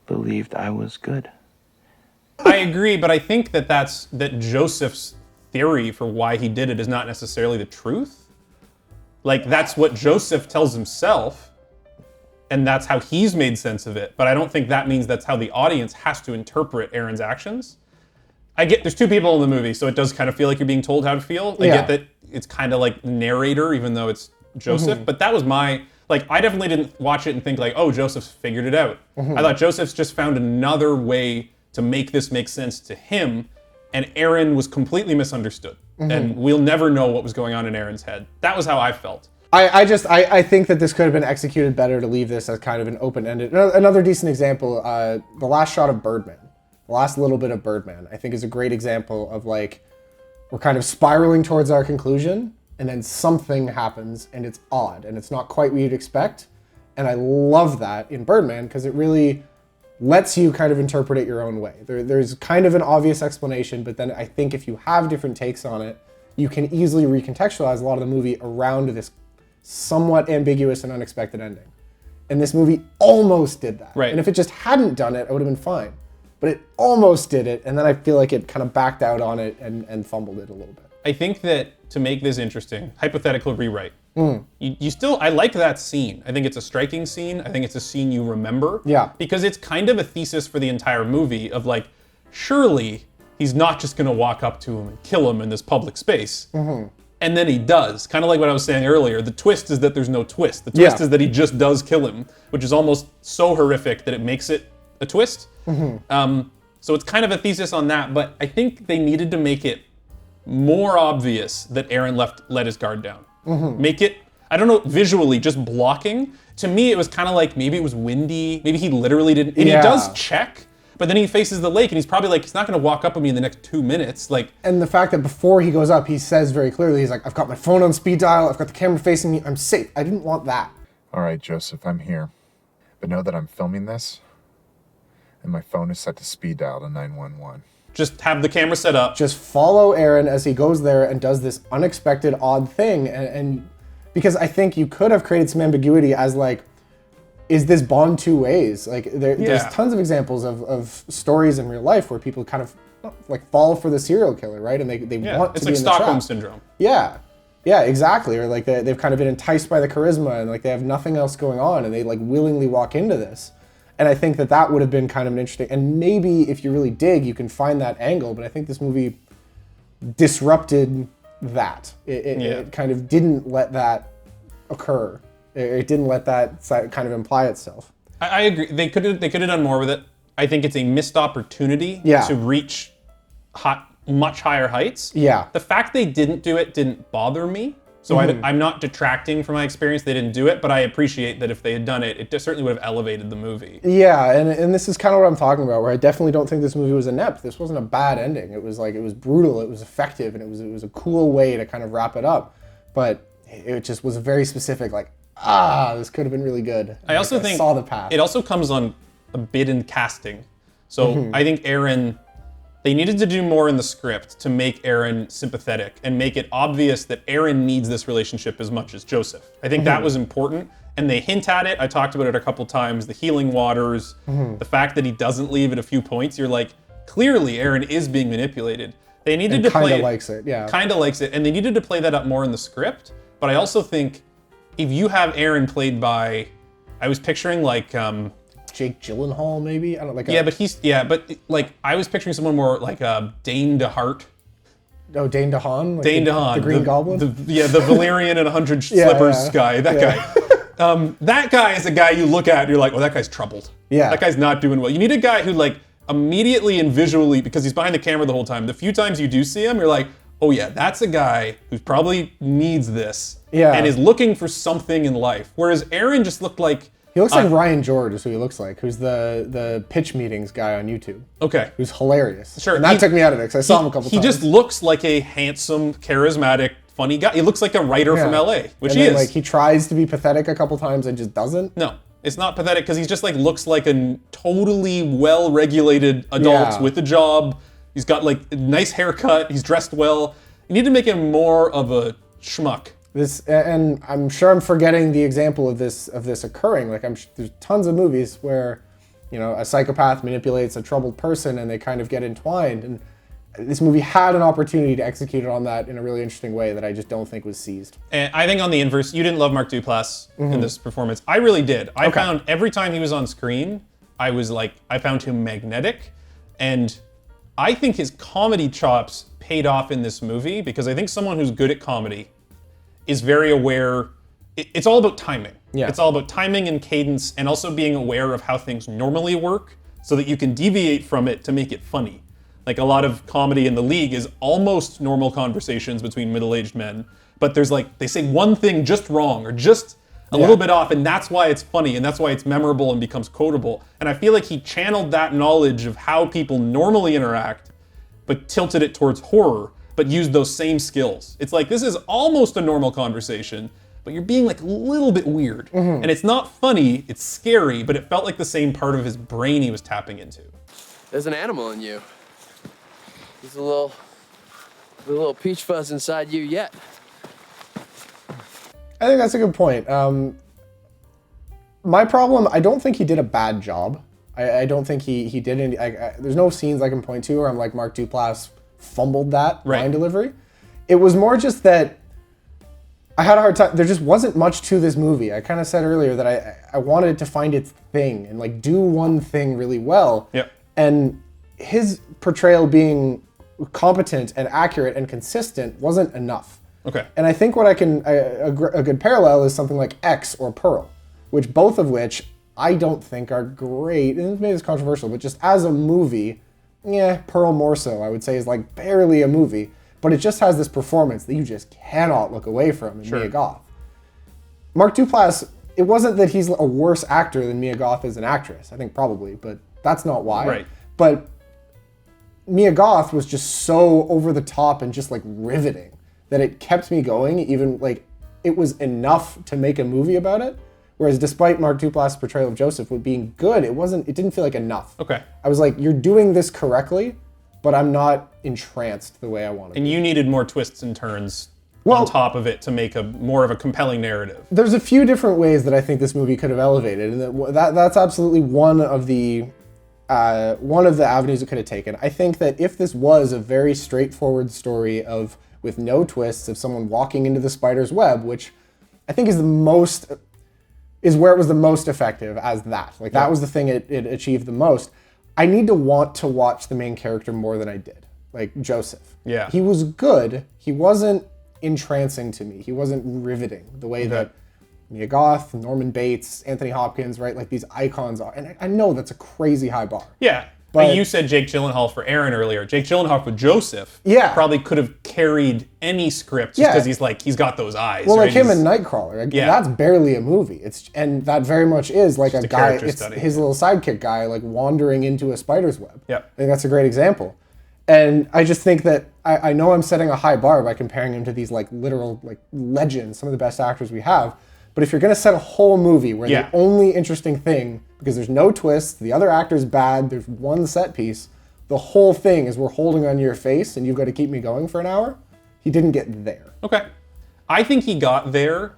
Speaker 11: believed I was good.
Speaker 1: I agree, but I think that Joseph's theory for why he did it is not necessarily the truth. Like, that's what Joseph tells himself, and that's how he's made sense of it. But I don't think that means that's how the audience has to interpret Aaron's actions. I get there's two people in the movie, so it does kind of feel like you're being told how to feel. I get that it's kind of like narrator, even though it's Joseph. But that was I definitely didn't watch it and think like, oh, Joseph's figured it out. I thought Joseph's just found another way to make this make sense to him, and Aaron was completely misunderstood. And we'll never know what was going on in Aaron's head. That was how I felt.
Speaker 2: I think that this could have been executed better to leave this as kind of an open-ended. Another decent example, the last shot of Birdman. The last little bit of Birdman, I think, is a great example of like, we're kind of spiraling towards our conclusion, and then something happens, and it's odd, and it's not quite what you'd expect. And I love that in Birdman, because it really lets you kind of interpret it your own way. There's kind of an obvious explanation, but then I think if you have different takes on it, you can easily recontextualize a lot of the movie around this somewhat ambiguous and unexpected ending. And this movie almost did that.
Speaker 1: Right.
Speaker 2: And if it just hadn't done it, I would have been fine. But it almost did it, and then I feel like it kind of backed out on it and fumbled it a little bit.
Speaker 1: I think that to make this interesting, hypothetical rewrite, you still, I like that scene. I think it's a striking scene. I think it's a scene you remember.
Speaker 2: Yeah.
Speaker 1: Because it's kind of a thesis for the entire movie of like, surely he's not just gonna walk up to him and kill him in this public space. And then he does. Kind of like what I was saying earlier. The twist is that there's no twist. The twist is that he just does kill him, which is almost so horrific that it makes it a twist. So it's kind of a thesis on that, but I think they needed to make it more obvious that Aaron let his guard down. Make it, I don't know, visually, just blocking. To me, it was kind of like maybe it was windy, maybe he literally didn't, and he does check, but then he faces the lake and he's probably like, he's not gonna walk up on me in the next 2 minutes. Like,
Speaker 2: and the fact that before he goes up, he says very clearly, he's like, I've got my phone on speed dial, I've got the camera facing me, I'm safe. I didn't want that.
Speaker 5: All right, Joseph, I'm here. But know that I'm filming this, and my phone is set to speed dial to 911.
Speaker 1: Just have the camera set up.
Speaker 2: Just follow Aaron as he goes there and does this unexpected, odd thing. And because I think you could have created some ambiguity as like, is this Bond two ways? Like there's tons of examples of stories in real life where people kind of like fall for the serial killer, right? And they want to be in the trap.
Speaker 1: It's like Stockholm Syndrome.
Speaker 2: Yeah, exactly. Or like they've kind of been enticed by the charisma and like they have nothing else going on and they like willingly walk into this. And I think that would have been kind of an interesting, and maybe if you really dig, you can find that angle, but I think this movie disrupted that. It kind of didn't let that occur. It didn't let that kind of imply itself.
Speaker 1: I agree. They could have done more with it. I think it's a missed opportunity to reach much higher heights.
Speaker 2: Yeah.
Speaker 1: The fact they didn't do it didn't bother me. So I'm not detracting from my experience. They didn't do it, but I appreciate that if they had done it, it certainly would have elevated the movie.
Speaker 2: Yeah, and this is kind of what I'm talking about, where I definitely don't think this movie was inept. This wasn't a bad ending. It was brutal, it was effective, and it was a cool way to kind of wrap it up. But it just was a very specific, like, this could have been really good.
Speaker 1: I also think
Speaker 2: saw the path.
Speaker 1: It also comes on a bit in casting. So I think they needed to do more in the script to make Aaron sympathetic and make it obvious that Aaron needs this relationship as much as Joseph. I think that was important, and they hint at it. I talked about it a couple times, the healing waters, the fact that he doesn't leave at a few points. You're like, clearly Aaron is being manipulated. They needed to play...
Speaker 2: Kinda likes it, yeah.
Speaker 1: Kinda likes it, and they needed to play that up more in the script, but I also think if you have Aaron played by... I was picturing like...
Speaker 2: Jake Gyllenhaal, maybe? I don't like.
Speaker 1: But I was picturing someone more like Dane DeHart.
Speaker 2: Oh, Dane DeHaan? Like
Speaker 1: Dane DeHaan,
Speaker 2: the Green Goblin.
Speaker 1: The Valerian and 100 Slippers guy. That guy. That guy is a guy you look at and you're like, oh, that guy's troubled.
Speaker 2: Yeah.
Speaker 1: That guy's not doing well. You need a guy who like immediately and visually, because he's behind the camera the whole time. The few times you do see him, you're like, oh yeah, that's a guy who probably needs this and is looking for something in life. Whereas Aaron just looked like.
Speaker 2: He looks like Ryan George is who he looks like, who's the pitch meetings guy on YouTube.
Speaker 1: Okay.
Speaker 2: Who's hilarious.
Speaker 1: Sure.
Speaker 2: And that took me out of it because I saw him a couple times.
Speaker 1: He just looks like a handsome, charismatic, funny guy. He looks like a writer from LA, which he is.
Speaker 2: Like he tries to be pathetic a couple times and just doesn't.
Speaker 1: No, it's not pathetic because he just like looks like a totally well-regulated adult with a job. He's got like a nice haircut. He's dressed well. You need to make him more of a schmuck.
Speaker 2: And I'm sure I'm forgetting the example of this occurring. Like there's tons of movies where, You know, a psychopath manipulates a troubled person and they kind of get entwined. And this movie had an opportunity to execute it on that in a really interesting way that I just don't think was seized.
Speaker 1: And I think on the inverse, you didn't love Mark Duplass in this performance. I really did. I found every time he was on screen, I found him magnetic. And I think his comedy chops paid off in this movie because I think someone who's good at comedy is very aware. It's all about timing.
Speaker 2: Yeah.
Speaker 1: It's all about timing and cadence and also being aware of how things normally work so that you can deviate from it to make it funny. Like a lot of comedy in The League is almost normal conversations between middle-aged men, but there's like, they say one thing just wrong or just a little bit off, and that's why it's funny and that's why it's memorable and becomes quotable. And I feel like he channeled that knowledge of how people normally interact, but tilted it towards horror, but used those same skills. It's like, this is almost a normal conversation, but you're being like a little bit weird. And it's not funny, it's scary, but it felt like the same part of his brain he was tapping into.
Speaker 3: There's an animal in you. There's a little peach fuzz inside you yet.
Speaker 2: I think that's a good point. My problem, I don't think he did a bad job. I don't think he did any, there's no scenes I can point to where I'm like, Mark Duplass fumbled that line delivery. It was more just that I had a hard time, there just wasn't much to this movie. I kind of said earlier that I wanted it to find its thing and like do one thing really well.
Speaker 1: Yep.
Speaker 2: And his portrayal being competent and accurate and consistent wasn't enough.
Speaker 1: Okay.
Speaker 2: And I think what a good parallel is something like X or Pearl, both of which I don't think are great. And maybe it's controversial, but just as a movie, Pearl more so, I would say, is like barely a movie, but it just has this performance that you just cannot look away from in Mia Goth. Mark Duplass, it wasn't that he's a worse actor than Mia Goth as an actress. I think probably, but that's not why.
Speaker 1: Right.
Speaker 2: But Mia Goth was just so over the top and just like riveting that it kept me going, even like it was enough to make a movie about it. Whereas despite Mark Duplass' portrayal of Joseph being good, it didn't feel like enough.
Speaker 1: Okay.
Speaker 2: I was like, you're doing this correctly, but I'm not entranced the way I want to
Speaker 1: And
Speaker 2: be.
Speaker 1: you needed more twists and turns on top of it to make more of a compelling narrative.
Speaker 2: There's a few different ways that I think this movie could have elevated, and that's absolutely one of the avenues it could have taken. I think that if this was a very straightforward story with no twists of someone walking into the spider's web, which I think is where it was the most effective as that. Like that was the thing it achieved the most. I need to want to watch the main character more than I did. Like Joseph.
Speaker 1: Yeah.
Speaker 2: He was good. He wasn't entrancing to me. He wasn't riveting the way that Mia Goth, Norman Bates, Anthony Hopkins, right? Like these icons are. And I know that's a crazy high bar.
Speaker 1: Yeah. But you said Jake Gyllenhaal for Aaron earlier. Jake Gyllenhaal for Joseph probably could have carried any script just because he's got those eyes.
Speaker 2: Well,
Speaker 1: right?
Speaker 2: like him in Nightcrawler. That's barely a movie. And that very much is like a guy, his little sidekick guy, like wandering into a spider's web.
Speaker 1: Yeah.
Speaker 2: I think that's a great example. And I just think that I know I'm setting a high bar by comparing him to these like literal like legends, some of the best actors we have. But if you're going to set a whole movie where the only interesting thing, because there's no twist, the other actor's bad, there's one set piece, the whole thing is we're holding on your face and you've got to keep me going for an hour, he didn't get there.
Speaker 1: Okay. I think he got there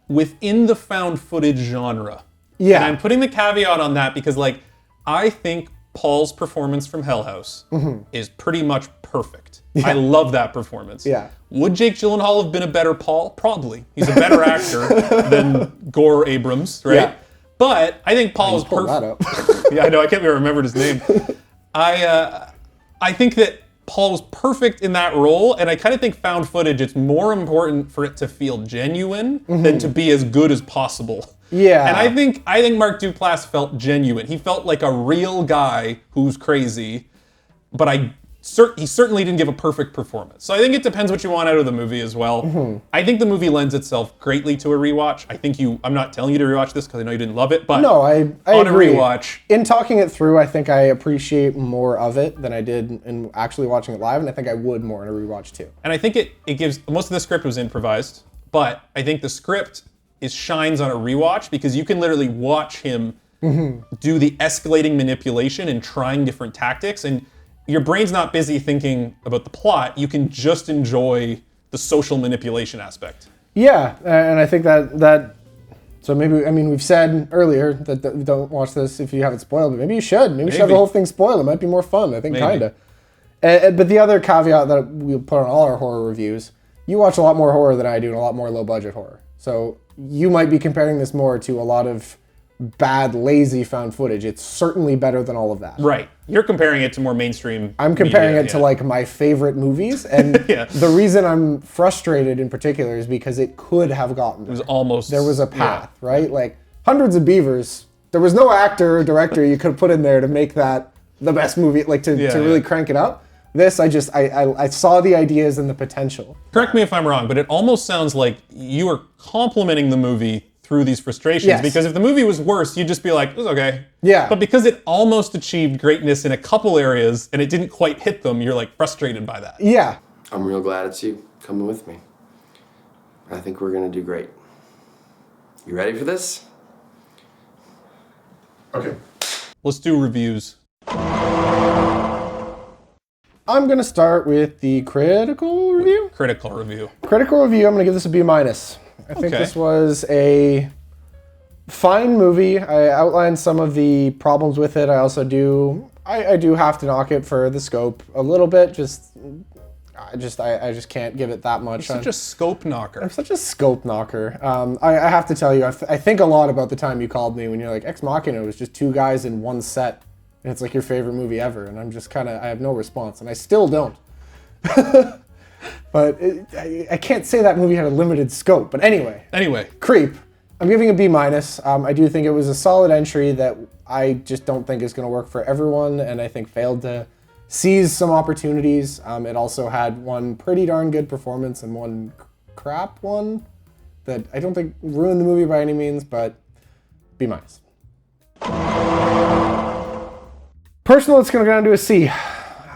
Speaker 1: within the found footage genre.
Speaker 2: Yeah.
Speaker 1: And I'm putting the caveat on that because like, I think Paul's performance from Hell House is pretty much perfect. I love that performance.
Speaker 2: Yeah.
Speaker 1: Would Jake Gyllenhaal have been a better Paul? Probably. He's a better actor than Gore Abrams, right? Yeah. But I think Paul was perfect. Yeah, I know. I can't even remember his name. I think that Paul was perfect in that role, and I kind of think found footage, it's more important for it to feel genuine than to be as good as possible.
Speaker 2: Yeah.
Speaker 1: And I think Mark Duplass felt genuine. He felt like a real guy who's crazy, but he certainly didn't give a perfect performance. So I think it depends what you want out of the movie as well. I think the movie lends itself greatly to a rewatch. I'm not telling you to rewatch this because I know you didn't love it, but
Speaker 2: no, I
Speaker 1: on
Speaker 2: agree.
Speaker 1: A rewatch.
Speaker 2: In talking it through, I think I appreciate more of it than I did in actually watching it live, and I think I would more in a rewatch too.
Speaker 1: And I think it gives, most of the script was improvised, but I think the script shines on a rewatch because you can literally watch him do the escalating manipulation and trying different tactics, and your brain's not busy thinking about the plot. You can just enjoy the social manipulation aspect.
Speaker 2: Yeah, and I think that So maybe, I mean, we've said earlier that don't watch this if you haven't spoiled it. Maybe you should. Maybe you should have the whole thing spoiled. It might be more fun. I think kind of. But the other caveat that we'll put on all our horror reviews, you watch a lot more horror than I do and a lot more low-budget horror. So you might be comparing this more to a lot of bad, lazy found footage. It's certainly better than all of that.
Speaker 1: Right. You're comparing it to more mainstream.
Speaker 2: I'm comparing it to like my favorite movies, and the reason I'm frustrated in particular is because it could have gotten there.
Speaker 1: It was almost.
Speaker 2: There was a path, right? Like Hundreds of Beavers. There was no actor or director you could have put in there to make that the best movie, like to really crank it up. This, I saw the ideas and the potential.
Speaker 1: Correct me if I'm wrong, but it almost sounds like you are complimenting the movie through these frustrations.
Speaker 2: Yes.
Speaker 1: Because if the movie was worse, you'd just be like, it was okay.
Speaker 2: Yeah.
Speaker 1: But because it almost achieved greatness in a couple areas and it didn't quite hit them, you're like frustrated by that.
Speaker 2: Yeah.
Speaker 3: I'm real glad it's you coming with me. I think we're gonna do great. You ready for this?
Speaker 5: Okay.
Speaker 1: Let's do reviews.
Speaker 2: I'm gonna start with the critical review.
Speaker 1: Critical review.
Speaker 2: Critical review, I'm gonna give this a B-. I think this was a fine movie. I outlined some of the problems with it. I also do, I do have to knock it for the scope a little bit. I just can't give it that much.
Speaker 1: You're such a scope knocker.
Speaker 2: I'm such a scope knocker. I have to tell you, I think a lot about the time you called me when you're like, Ex Machina was just two guys in one set, and it's like your favorite movie ever. And I'm just kind of, I have no response, and I still don't. But I can't say that movie had a limited scope. But anyway. Creep. I'm giving a B-. I do think it was a solid entry that I just don't think is going to work for everyone, and I think failed to seize some opportunities. It also had one pretty darn good performance and one crap one that I don't think ruined the movie by any means, but B-. Personal, it's going to go down to a C.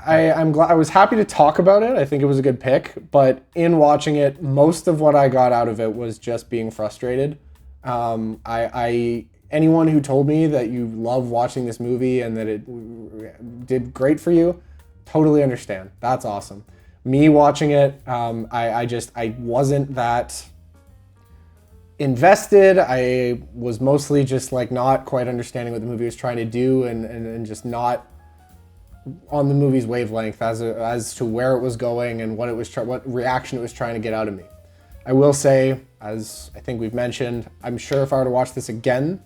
Speaker 2: I'm glad. I was happy to talk about it. I think it was a good pick, but in watching it, most of what I got out of it was just being frustrated. Anyone who told me that you love watching this movie and that it did great for you, totally understand. That's awesome. Me watching it, I wasn't that invested. I was mostly just like not quite understanding what the movie was trying to do and just not on the movie's wavelength as to where it was going and what reaction it was trying to get out of me. I will say, as I think we've mentioned, I'm sure if I were to watch this again,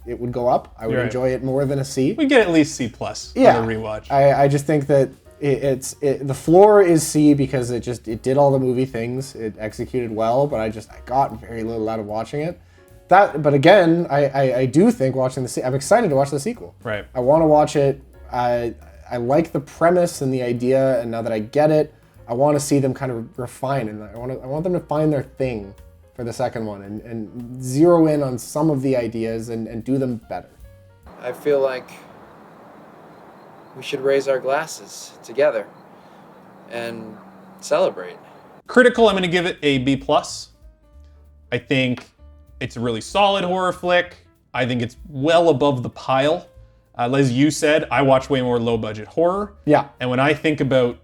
Speaker 2: it would go up. I would enjoy it more than a C.
Speaker 1: We get at least C+ on a rewatch.
Speaker 2: I just think that the floor is C because it did all the movie things. It executed well, but I got very little out of watching it. But again, I do think watching I'm excited to watch the sequel.
Speaker 1: Right.
Speaker 2: I want to watch it. I like the premise and the idea, and now that I get it, I want to see them kind of refine, and I want them to find their thing for the second one and zero in on some of the ideas and do them better.
Speaker 8: I feel like we should raise our glasses together and celebrate.
Speaker 1: Critical, I'm going to give it a B+. I think it's a really solid horror flick. I think it's well above the pile. As you said, I watch way more low-budget horror.
Speaker 2: Yeah.
Speaker 1: And when I think about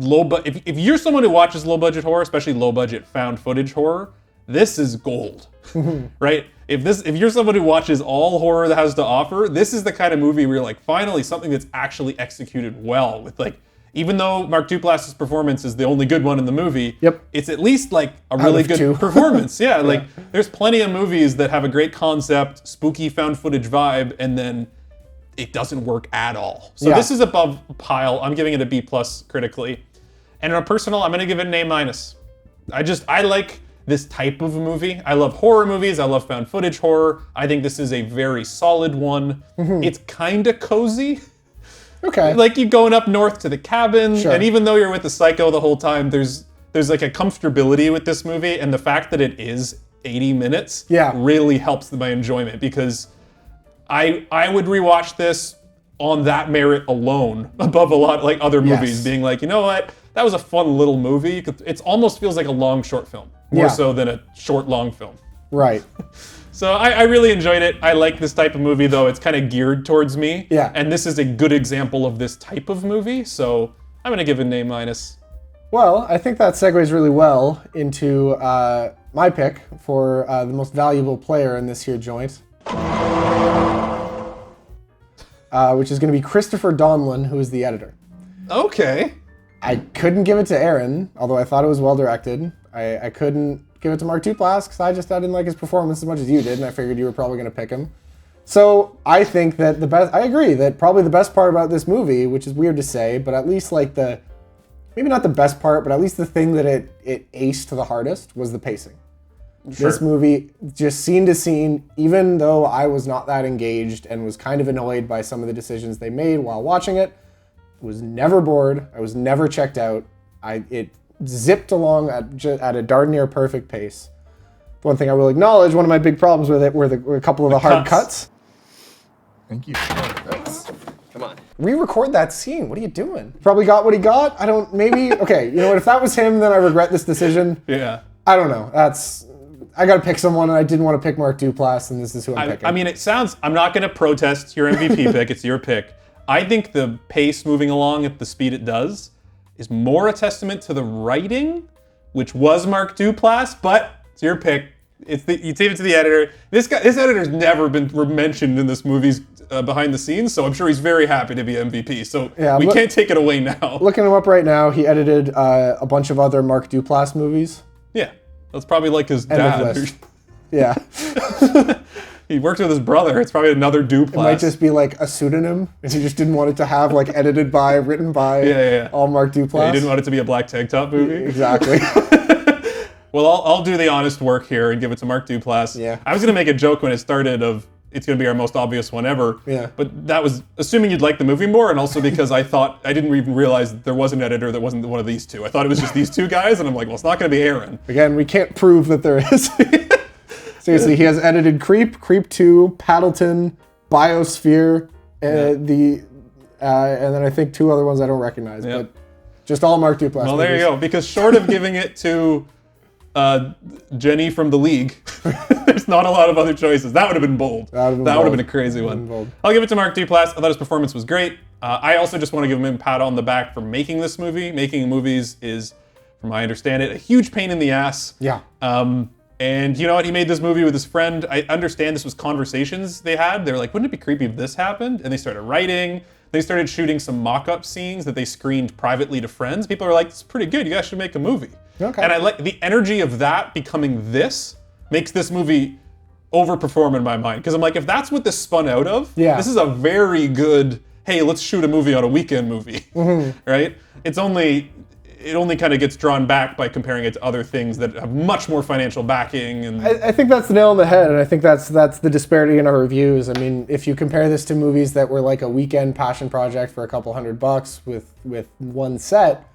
Speaker 1: if you're someone who watches low-budget horror, especially low-budget found footage horror, this is gold, right? If you're someone who watches all horror that has to offer, this is the kind of movie where you're like, finally, something that's actually executed well with like, even though Mark Duplass's performance is the only good one in the movie, it's at least like a really good performance. Yeah, like there's plenty of movies that have a great concept, spooky found footage vibe, and then it doesn't work at all. So this is above pile. I'm giving it a B+ critically. And on a personal, I'm gonna give it an A-. I like this type of movie. I love horror movies. I love found footage horror. I think this is a very solid one. It's kind of cozy.
Speaker 2: Okay.
Speaker 1: Like you going up north to the cabin,
Speaker 2: Sure.
Speaker 1: and even though you're with the psycho the whole time, there's like a comfortability with this movie, and the fact that it is 80 minutes really helps my enjoyment, because I would rewatch this on that merit alone above a lot like other movies, being like, you know what, that was a fun little movie. It almost feels like a long short film, more so than a short long film.
Speaker 2: Right.
Speaker 1: So I really enjoyed it. I like this type of movie, though. It's kind of geared towards me.
Speaker 2: Yeah.
Speaker 1: And this is a good example of this type of movie, so I'm going to give it an A-.
Speaker 2: Well, I think that segues really well into my pick for the most valuable player in this here joint, which is going to be Christopher Donlan, who is the editor.
Speaker 1: Okay.
Speaker 2: I couldn't give it to Aaron, although I thought it was well directed. I couldn't give it to Mark Duplass because I didn't like his performance as much as you did, and I figured you were probably going to pick him. So I think that I agree that probably the best part about this movie, which is weird to say, but at least like maybe not the best part, but at least the thing that it aced the hardest was the pacing. Sure. This movie, just scene to scene, even though I was not that engaged and was kind of annoyed by some of the decisions they made while watching it, was never bored. I was never checked out. It zipped along at a darn near perfect pace. The one thing I will acknowledge, one of my big problems with it were a couple of the hard cuts.
Speaker 5: Thank you.
Speaker 3: Come on.
Speaker 2: Re-record that scene. What are you doing? Probably got what he got. Okay, you know what? If that was him, then I regret this decision.
Speaker 1: Yeah.
Speaker 2: I don't know. I got to pick someone, and I didn't want to pick Mark Duplass, and this is who I'm picking.
Speaker 1: I mean, I'm not going to protest your MVP pick. It's your pick. I think the pace moving along at the speed it does is more a testament to the writing, which was Mark Duplass, but it's your pick. You take it to the editor. This editor's never been mentioned in this movie's behind the scenes, so I'm sure he's very happy to be MVP. So we can't take it away now.
Speaker 2: Looking him up right now, he edited a bunch of other Mark Duplass movies.
Speaker 1: Yeah, that's probably like his dad.
Speaker 2: Yeah.
Speaker 1: He worked with his brother. It's probably another Duplass.
Speaker 2: It might just be like a pseudonym, and he just didn't want it to have like edited by, written by all Mark Duplass.
Speaker 1: Yeah, he didn't want it to be a black tank top movie.
Speaker 2: Exactly.
Speaker 1: Well, I'll do the honest work here and give it to Mark Duplass.
Speaker 2: Yeah.
Speaker 1: I was going to make a joke when it started of it's going to be our most obvious one ever.
Speaker 2: Yeah.
Speaker 1: But that was assuming you'd like the movie more, and also because I didn't even realize that there was an editor that wasn't one of these two. I thought it was just these two guys, and I'm like, well, it's not going to be Aaron.
Speaker 2: Again, we can't prove that there is. Seriously, he has edited Creep, Creep 2, Paddleton, Biosphere, and then I think two other ones I don't recognize, but just all Mark Duplass.
Speaker 1: Well, there you go. Because short of giving it to Jenny from The League, there's not a lot of other choices. That would have been bold. That would have been a crazy one. I'll give it to Mark Duplass. I thought his performance was great. I also just want to give him a pat on the back for making this movie. Making movies is, from I understand it, a huge pain in the ass.
Speaker 2: Yeah.
Speaker 1: And you know what? He made this movie with his friend. I understand this was conversations they had. They were like, wouldn't it be creepy if this happened? And they started writing. They started shooting some mock-up scenes that they screened privately to friends. People are like, it's pretty good. You guys should make a movie.
Speaker 2: Okay.
Speaker 1: And I like the energy of that becoming this makes this movie overperform in my mind. Because I'm like, if that's what this spun out of, this is a very good, hey, let's shoot a movie on a weekend movie, right? It only kind of gets drawn back by comparing it to other things that have much more financial backing. And
Speaker 2: I think that's the nail on the head, and I think that's the disparity in our reviews. I mean, if you compare this to movies that were like a weekend passion project for a couple $100 with one set,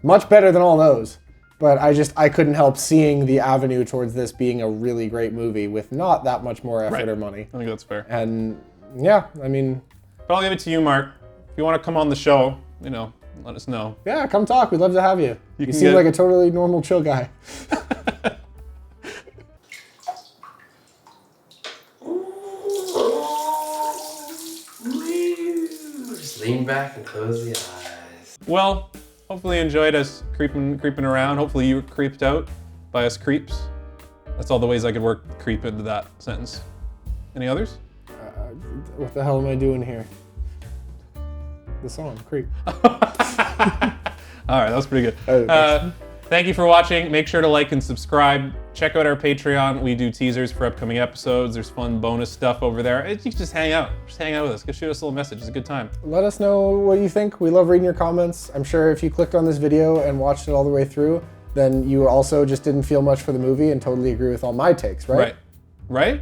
Speaker 2: much better than all those. But I couldn't help seeing the avenue towards this being a really great movie with not that much more effort or money.
Speaker 1: I think that's fair.
Speaker 2: And yeah, I mean...
Speaker 1: But I'll give it to you, Mark. If you want to come on the show, let us know.
Speaker 2: Yeah, come talk. We'd love to have you. You
Speaker 1: can
Speaker 2: seem like a totally normal, chill guy.
Speaker 3: Just lean back and close the eyes.
Speaker 1: Well, hopefully you enjoyed us creeping around. Hopefully you were creeped out by us creeps. That's all the ways I could work creep into that sentence. Any others?
Speaker 2: What the hell am I doing here? The song, Creep.
Speaker 1: All right, that was pretty good. Thank you for watching. Make sure to like and subscribe. Check out our Patreon. We do teasers for upcoming episodes. There's fun bonus stuff over there. You can just hang out. Just hang out with us. Go shoot us a little message. It's a good time.
Speaker 2: Let us know what you think. We love reading your comments. I'm sure if you clicked on this video and watched it all the way through, then you also just didn't feel much for the movie and totally agree with all my takes, right?
Speaker 1: Right?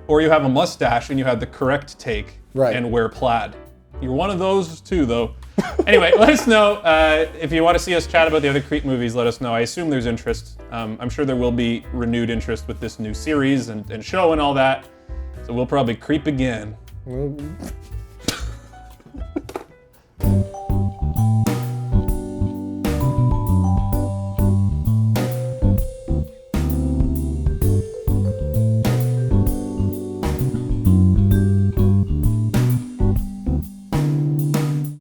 Speaker 1: Or you have a mustache and you had the correct take and wear plaid. You're one of those too, though. Anyway, let us know if you want to see us chat about the other Creep movies. Let us know. I assume there's interest. I'm sure there will be renewed interest with this new series and show and all that. So we'll probably creep again.